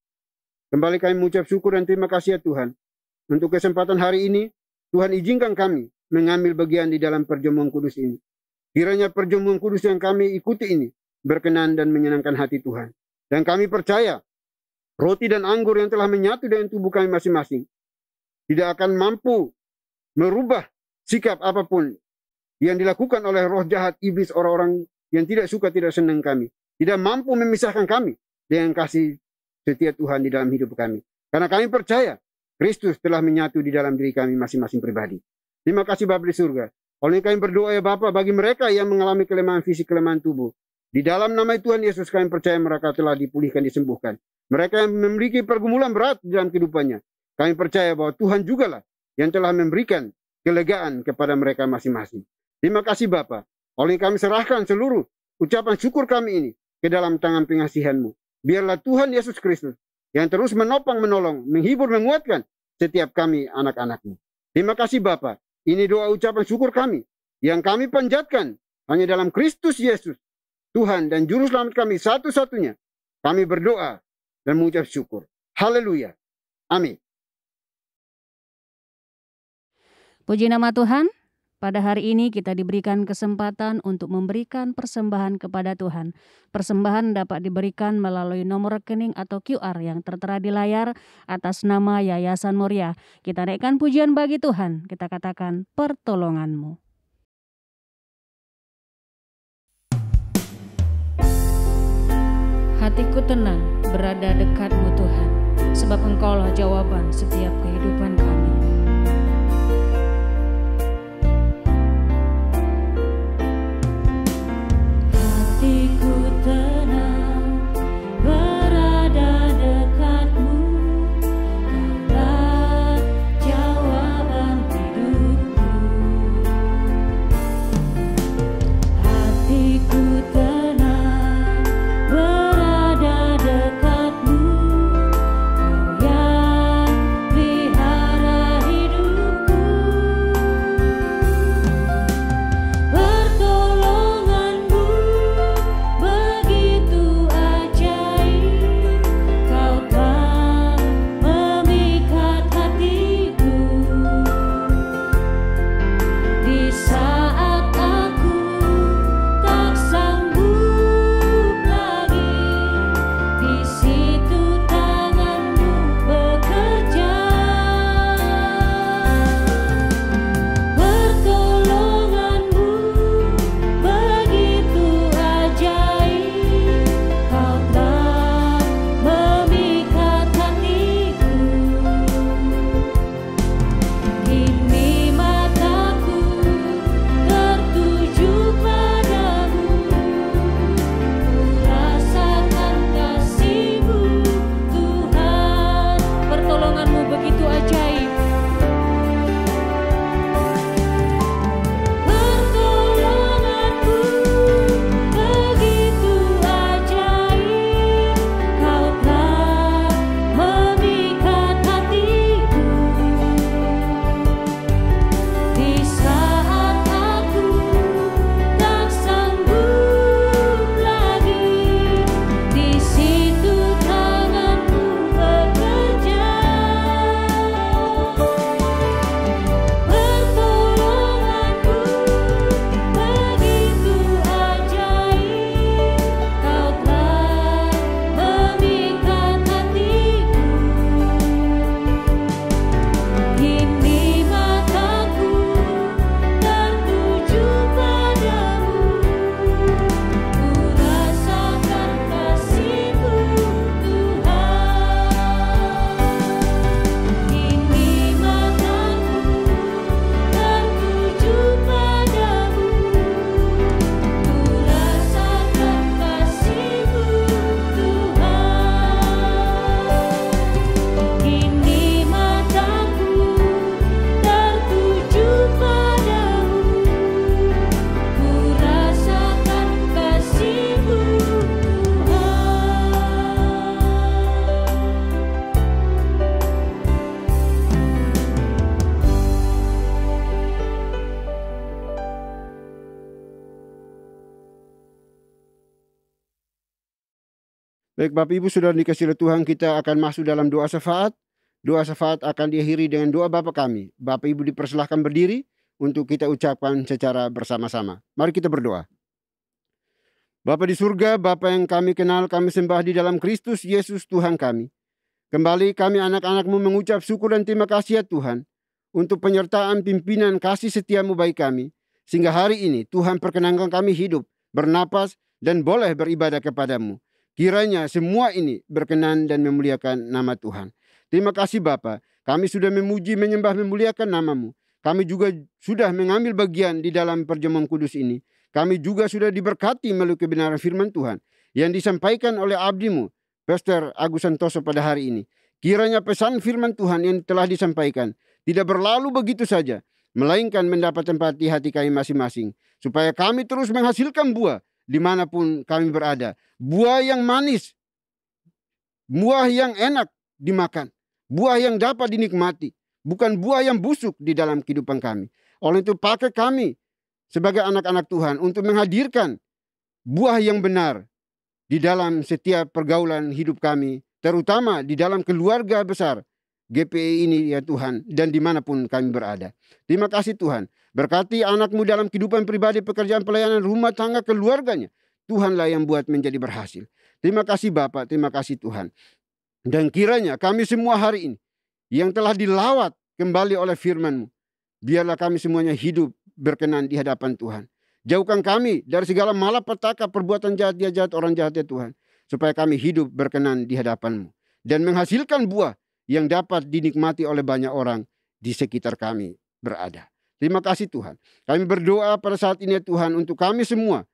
Kembali kami mengucap syukur dan terima kasih ya Tuhan. Untuk kesempatan hari ini, Tuhan izinkan kami mengambil bagian di dalam perjamuan kudus ini. Kiranya perjamuan kudus yang kami ikuti ini berkenan dan menyenangkan hati Tuhan. Dan kami percaya, roti dan anggur yang telah menyatu dengan tubuh kami masing-masing tidak akan mampu merubah sikap apapun yang dilakukan oleh roh jahat iblis, orang-orang yang tidak suka, tidak senang kami. Tidak mampu memisahkan kami dengan kasih setia Tuhan di dalam hidup kami. Karena kami percaya Kristus telah menyatu di dalam diri kami masing-masing pribadi. Terima kasih Bapa di surga. Oleh kami berdoa ya Bapa bagi mereka yang mengalami kelemahan fisik, kelemahan tubuh. Di dalam nama Tuhan Yesus kami percaya mereka telah dipulihkan, disembuhkan. Mereka yang memiliki pergumulan berat dalam kehidupannya, kami percaya bahwa Tuhan jugalah yang telah memberikan kelegaan kepada mereka masing-masing. Terima kasih Bapa. Oleh kami serahkan seluruh ucapan syukur kami ini ke dalam tangan pengasihan-Mu. Biarlah Tuhan Yesus Kristus yang terus menopang, menolong, menghibur, menguatkan setiap kami anak-anak-Mu. Terima kasih Bapa. Ini doa ucapan syukur kami yang kami panjatkan hanya dalam Kristus Yesus, Tuhan dan Juru Selamat kami satu-satunya. Kami berdoa dan mengucap syukur. Haleluya. Amin. Puji nama Tuhan. Pada hari ini kita diberikan kesempatan untuk memberikan persembahan kepada Tuhan. Persembahan dapat diberikan melalui nomor rekening atau QR yang tertera di layar atas nama Yayasan Moria. Kita naikkan pujian bagi Tuhan. Kita katakan pertolongan-Mu. Hatiku tenang berada dekat-Mu Tuhan, sebab Engkaulah jawaban setiap kehidupan kami. Hatiku tenang berada dekat-Mu, Kaulah jawaban hidupku. Hatiku tenang berada dekat-Mu, Kau yang pelihara Baik Bapak Ibu Saudara dikasihi oleh Tuhan, kita akan masuk dalam doa syafaat. Doa syafaat akan diakhiri dengan doa Bapa kami. Bapak Ibu dipersilahkan berdiri untuk kita ucapkan secara bersama-sama. Mari kita berdoa. Bapa di surga, Bapa yang kami kenal, kami sembah di dalam Kristus Yesus Tuhan kami. Kembali kami anak-anak-Mu mengucap syukur dan terima kasih ya Tuhan, untuk penyertaan pimpinan kasih setiamu bagi kami, sehingga hari ini Tuhan perkenankan kami hidup, bernapas, dan boleh beribadah kepadamu. Kiranya semua ini berkenan dan memuliakan nama Tuhan. Terima kasih Bapa, kami sudah memuji, menyembah, memuliakan nama-Mu. Kami juga sudah mengambil bagian di dalam perjamuan kudus ini. Kami juga sudah diberkati melalui kebenaran firman Tuhan yang disampaikan oleh abdi-Mu, Pastor Agus Santoso pada hari ini. Kiranya pesan firman Tuhan yang telah disampaikan tidak berlalu begitu saja, melainkan mendapat tempat di hati kami masing-masing, supaya kami terus menghasilkan buah dimanapun kami berada. Buah yang manis, buah yang enak dimakan, buah yang dapat dinikmati, bukan buah yang busuk di dalam kehidupan kami. Oleh itu pakai kami sebagai anak-anak Tuhan untuk menghadirkan buah yang benar di dalam setiap pergaulan hidup kami, terutama di dalam keluarga besar GPI ini ya Tuhan, dan dimanapun kami berada. Terima kasih Tuhan, berkati anak-Mu dalam kehidupan pribadi, pekerjaan, pelayanan, rumah tangga, keluarganya. Tuhanlah yang buat menjadi berhasil. Terima kasih Bapak, terima kasih Tuhan. Dan kiranya kami semua hari ini yang telah dilawat kembali oleh firman-Mu, biarlah kami semuanya hidup berkenan di hadapan Tuhan. Jauhkan kami dari segala malapetaka, perbuatan jahat orang jahat ya Tuhan, supaya kami hidup berkenan di hadapan-Mu dan menghasilkan buah yang dapat dinikmati oleh banyak orang di sekitar kami berada. Terima kasih Tuhan. Kami berdoa pada saat ini ya Tuhan untuk kami semua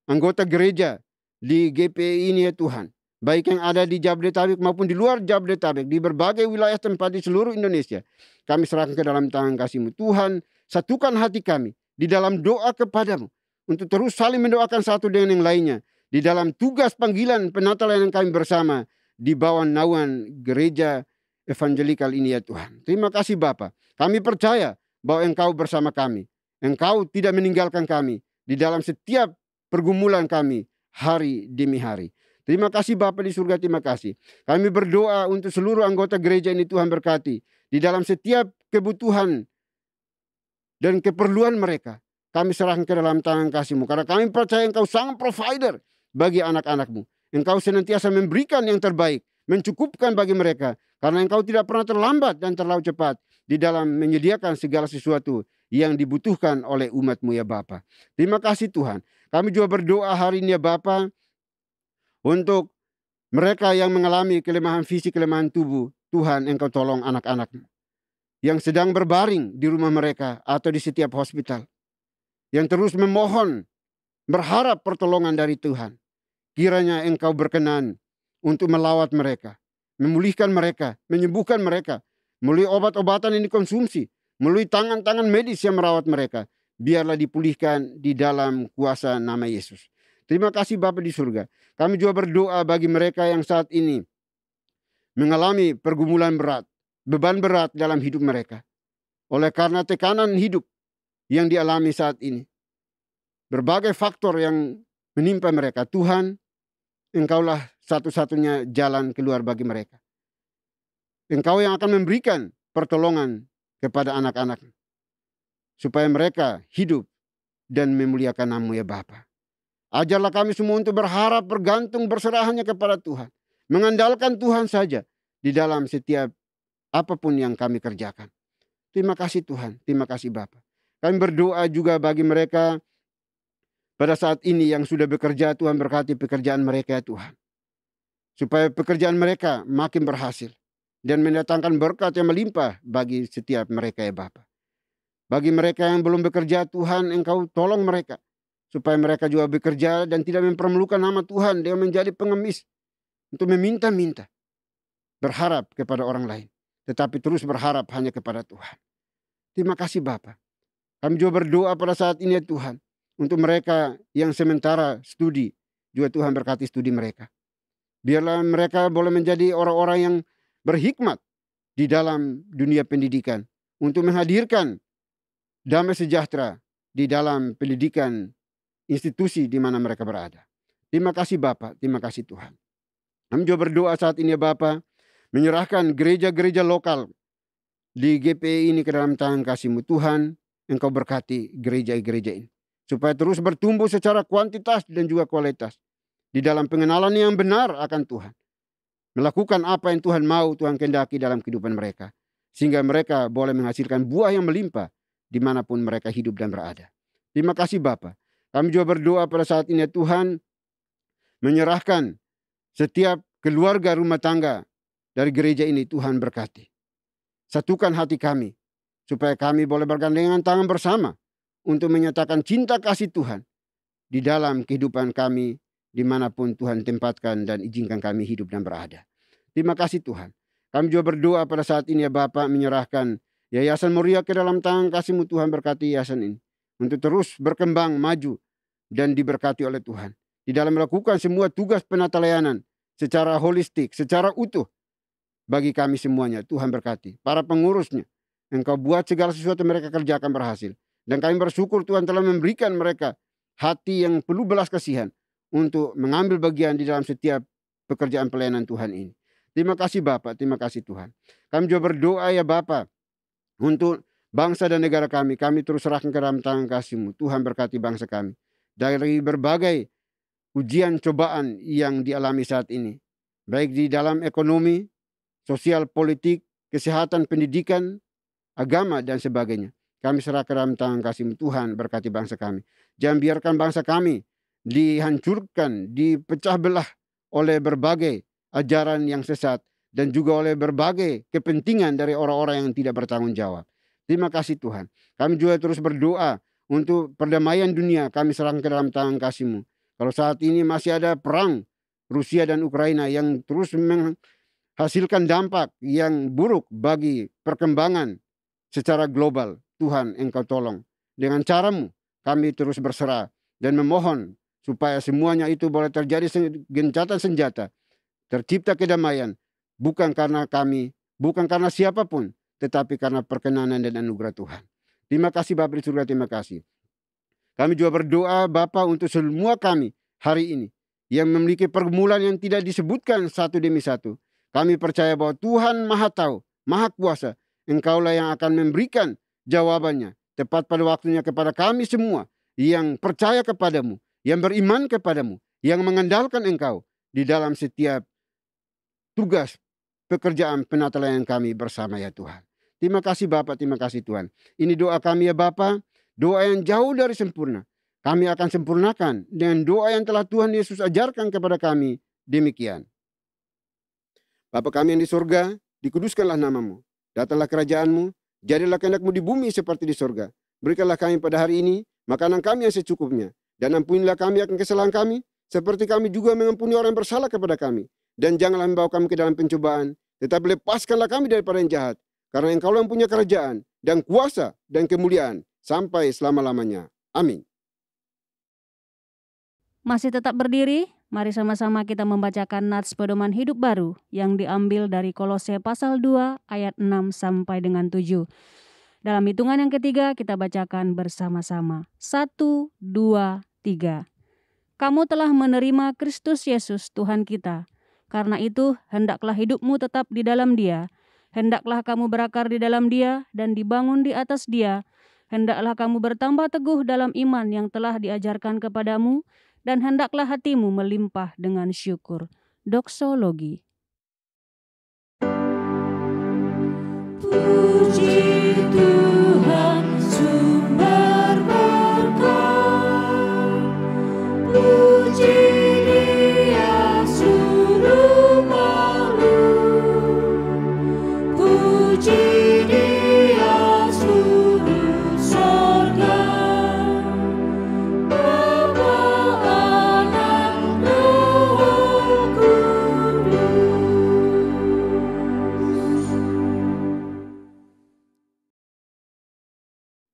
anggota gereja di GPI ini ya Tuhan, baik yang ada di Jabodetabek maupun di luar Jabodetabek, di berbagai wilayah tempat di seluruh Indonesia. Kami serahkan ke dalam tangan kasih-Mu. Tuhan, satukan hati kami di dalam doa kepadamu, untuk terus saling mendoakan satu dengan yang lainnya, di dalam tugas panggilan penatalan yang kami bersama, di bawah naungan gereja evangelikal ini ya Tuhan. Terima kasih Bapa. Kami percaya bahwa Engkau bersama kami. Engkau tidak meninggalkan kami di dalam setiap pergumulan kami hari demi hari. Terima kasih Bapa di surga, terima kasih. Kami berdoa untuk seluruh anggota gereja ini, Tuhan berkati di dalam setiap kebutuhan dan keperluan mereka. Kami serahkan ke dalam tangan kasih-Mu, karena kami percaya Engkau sang provider bagi anak-anak-Mu. Engkau senantiasa memberikan yang terbaik, mencukupkan bagi mereka, karena Engkau tidak pernah terlambat dan terlalu cepat di dalam menyediakan segala sesuatu yang dibutuhkan oleh umat-Mu ya Bapa. Terima kasih Tuhan. Kami juga berdoa hari ini ya Bapa, untuk mereka yang mengalami kelemahan fisik, kelemahan tubuh. Tuhan, Engkau tolong anak-anak-Mu yang sedang berbaring di rumah mereka atau di setiap hospital, yang terus memohon, berharap pertolongan dari Tuhan. Kiranya Engkau berkenan untuk melawat mereka, memulihkan mereka, menyembuhkan mereka, melalui obat-obatan yang dikonsumsi, melalui tangan-tangan medis yang merawat mereka. Biarlah dipulihkan di dalam kuasa nama Yesus. Terima kasih Bapa di surga. Kami juga berdoa bagi mereka yang saat ini mengalami pergumulan berat, beban berat dalam hidup mereka, oleh karena tekanan hidup yang dialami saat ini. Berbagai faktor yang menimpa mereka. Tuhan, Engkaulah satu-satunya jalan keluar bagi mereka. Engkau yang akan memberikan pertolongan kepada anak-anak, supaya mereka hidup dan memuliakan nama-Mu ya Bapa. Ajarlah kami semua untuk berharap, bergantung, berserah hanya kepada Tuhan. Mengandalkan Tuhan saja di dalam setiap apapun yang kami kerjakan. Terima kasih Tuhan, terima kasih Bapa. Kami berdoa juga bagi mereka pada saat ini yang sudah bekerja. Tuhan berkati pekerjaan mereka ya Tuhan, supaya pekerjaan mereka makin berhasil dan mendatangkan berkat yang melimpah bagi setiap mereka ya Bapa. Bagi mereka yang belum bekerja, Tuhan, Engkau tolong mereka supaya mereka juga bekerja dan tidak mempermalukan nama Tuhan dengan menjadi pengemis untuk meminta-minta, berharap kepada orang lain, tetapi terus berharap hanya kepada Tuhan. Terima kasih Bapa. Kami juga berdoa pada saat ini ya Tuhan, untuk mereka yang sementara studi, juga Tuhan berkati studi mereka. Biarlah mereka boleh menjadi orang-orang yang berhikmat di dalam dunia pendidikan, untuk menghadirkan damai sejahtera di dalam pendidikan institusi di mana mereka berada. Terima kasih Bapa, terima kasih Tuhan. Kami juga berdoa saat ini ya Bapa, menyerahkan gereja-gereja lokal di GPI ini ke dalam tangan kasih-Mu. Tuhan, Engkau berkati gereja-gereja ini, supaya terus bertumbuh secara kuantitas dan juga kualitas di dalam pengenalan yang benar akan Tuhan. Melakukan apa yang Tuhan mau, Tuhan kehendaki dalam kehidupan mereka, sehingga mereka boleh menghasilkan buah yang melimpah dimanapun mereka hidup dan berada. Terima kasih Bapa. Kami juga berdoa pada saat ini ya Tuhan, menyerahkan setiap keluarga rumah tangga dari gereja ini. Tuhan berkati. Satukan hati kami, supaya kami boleh bergandengan tangan bersama untuk menyatakan cinta kasih Tuhan di dalam kehidupan kami, dimanapun Tuhan tempatkan dan izinkan kami hidup dan berada. Terima kasih Tuhan. Kami juga berdoa pada saat ini ya Bapak, menyerahkan Yayasan Moria ke dalam tangan kasih-Mu. Tuhan berkati yayasan ini untuk terus berkembang, maju, dan diberkati oleh Tuhan di dalam melakukan semua tugas penata layanan secara holistik, secara utuh bagi kami semuanya. Tuhan berkati para pengurusnya. Engkau buat segala sesuatu mereka kerjakan berhasil. Dan kami bersyukur Tuhan telah memberikan mereka hati yang penuh belas kasihan untuk mengambil bagian di dalam setiap pekerjaan pelayanan Tuhan ini. Terima kasih Bapak, terima kasih Tuhan. Kami juga berdoa ya Bapak, untuk bangsa dan negara kami. Kami terus serahkan ke dalam tangan kasih-Mu. Tuhan berkati bangsa kami dari berbagai ujian cobaan yang dialami saat ini, baik di dalam ekonomi, sosial, politik, kesehatan, pendidikan, agama, dan sebagainya. Kami serahkan dalam tangan kasih-Mu. Tuhan berkati bangsa kami. Jangan biarkan bangsa kami dihancurkan, dipecah belah oleh berbagai ajaran yang sesat dan juga oleh berbagai kepentingan dari orang-orang yang tidak bertanggung jawab. Terima kasih Tuhan. Kami juga terus berdoa untuk perdamaian dunia. Kami serahkan ke dalam tangan kasih-Mu. Kalau saat ini masih ada perang Rusia dan Ukraina yang terus menghasilkan dampak yang buruk bagi perkembangan secara global, Tuhan Engkau tolong. Dengan cara-Mu kami terus berserah dan memohon supaya semuanya itu boleh terjadi gencatan senjata, tercipta kedamaian, bukan karena kami, bukan karena siapapun, tetapi karena perkenanan dan anugerah Tuhan. Terima kasih Bapa di surga, terima kasih. Kami juga berdoa Bapa untuk semua kami hari ini yang memiliki pergumulan yang tidak disebutkan satu demi satu. Kami percaya bahwa Tuhan Maha Tahu, Maha Kuasa. Engkaulah yang akan memberikan jawabannya tepat pada waktunya kepada kami semua yang percaya kepadamu, yang beriman kepadamu, yang mengandalkan Engkau di dalam setiap tugas pekerjaan penata layanan kami bersama ya Tuhan. Terima kasih Bapak, terima kasih Tuhan. Ini doa kami ya Bapak, doa yang jauh dari sempurna. Kami akan sempurnakan dengan doa yang telah Tuhan Yesus ajarkan kepada kami. Demikian. Bapa kami yang di surga, dikuduskanlah nama-Mu. Datanglah kerajaan-Mu, jadilah kehendak-Mu di bumi seperti di surga. Berikanlah kami pada hari ini makanan kami yang secukupnya. Dan ampunilah kami akan kesalahan kami, seperti kami juga mengampuni orang yang bersalah kepada kami. Dan janganlah membawa kami ke dalam pencobaan, tetapi lepaskanlah kami daripada yang jahat. Karena Engkau yang punya kerajaan, dan kuasa, dan kemuliaan, sampai selama-lamanya. Amin. Masih tetap berdiri, mari sama-sama kita membacakan nats pedoman hidup baru yang diambil dari Kolose pasal 2 ayat 6 sampai dengan 7. Dalam hitungan yang ketiga kita bacakan bersama-sama. 1, 2, 3. Kamu telah menerima Kristus Yesus Tuhan kita. Karena itu hendaklah hidupmu tetap di dalam Dia. Hendaklah kamu berakar di dalam Dia dan dibangun di atas Dia. Hendaklah kamu bertambah teguh dalam iman yang telah diajarkan kepadamu. Dan hendaklah hatimu melimpah dengan syukur. Doksologi. Puji Tuhan sumber berkat, puji Dia suru makhluk, puji Dia suru sorga.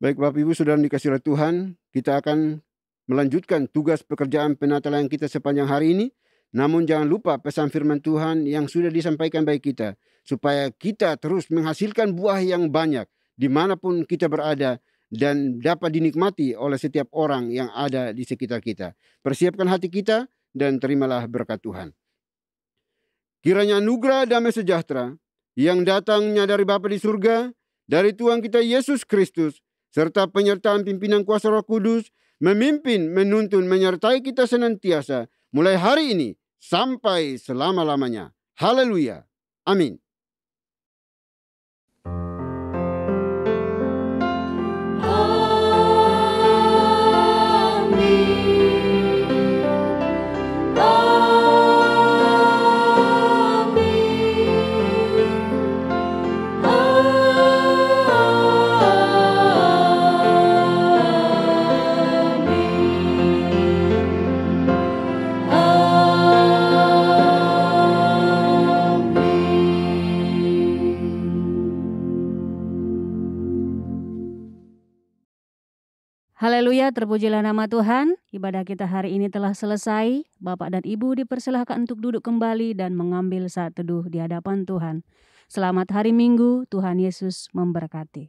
Baik Bapak Ibu Saudara dikasihi oleh Tuhan, kita akan melanjutkan tugas pekerjaan penata layanan kita sepanjang hari ini. Namun jangan lupa pesan firman Tuhan yang sudah disampaikan bagi kita, supaya kita terus menghasilkan buah yang banyak dimanapun kita berada dan dapat dinikmati oleh setiap orang yang ada di sekitar kita. Persiapkan hati kita dan terimalah berkat Tuhan. Kiranya anugerah damai sejahtera yang datangnya dari Bapa di surga, dari Tuhan kita Yesus Kristus, serta penyertaan pimpinan kuasa Roh Kudus, memimpin, menuntun, menyertai kita senantiasa, mulai hari ini sampai selama-lamanya. Haleluya. Amin. Haleluya, terpujilah nama Tuhan. Ibadah kita hari ini telah selesai. Bapak dan Ibu dipersilahkan untuk duduk kembali dan mengambil saat teduh di hadapan Tuhan. Selamat hari Minggu, Tuhan Yesus memberkati.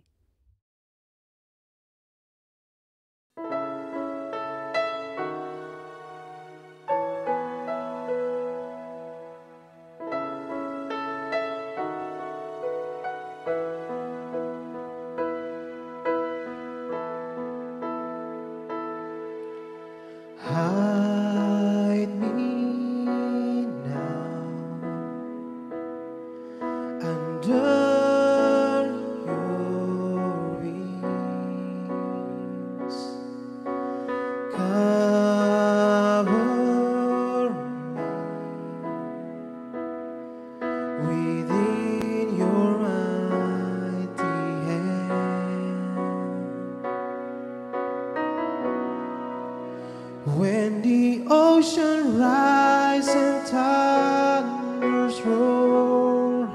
Hide me now under your wings. Cover me within your mighty hand. When the ocean rise and thunders roar,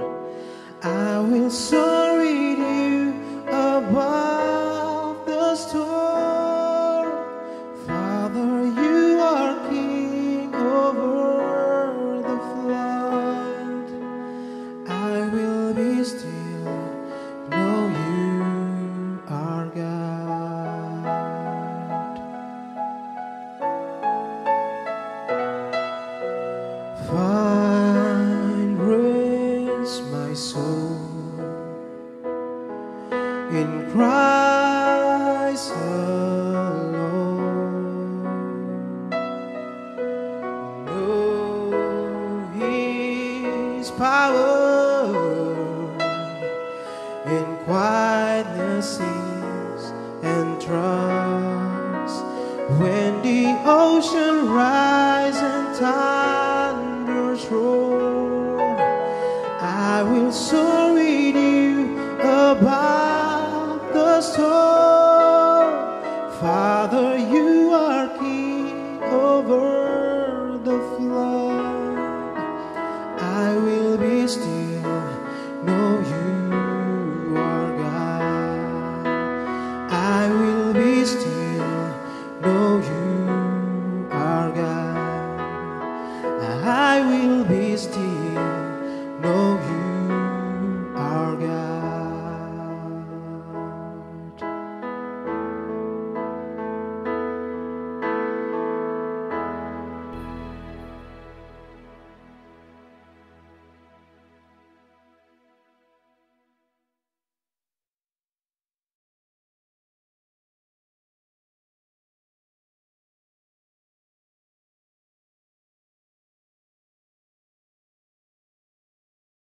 I will soar with you above the storm. Father, you are king over the flood. I will be still, know you are God. Find rest, my soul, in Christ alone. Know His power in quietness and trust. When the ocean rises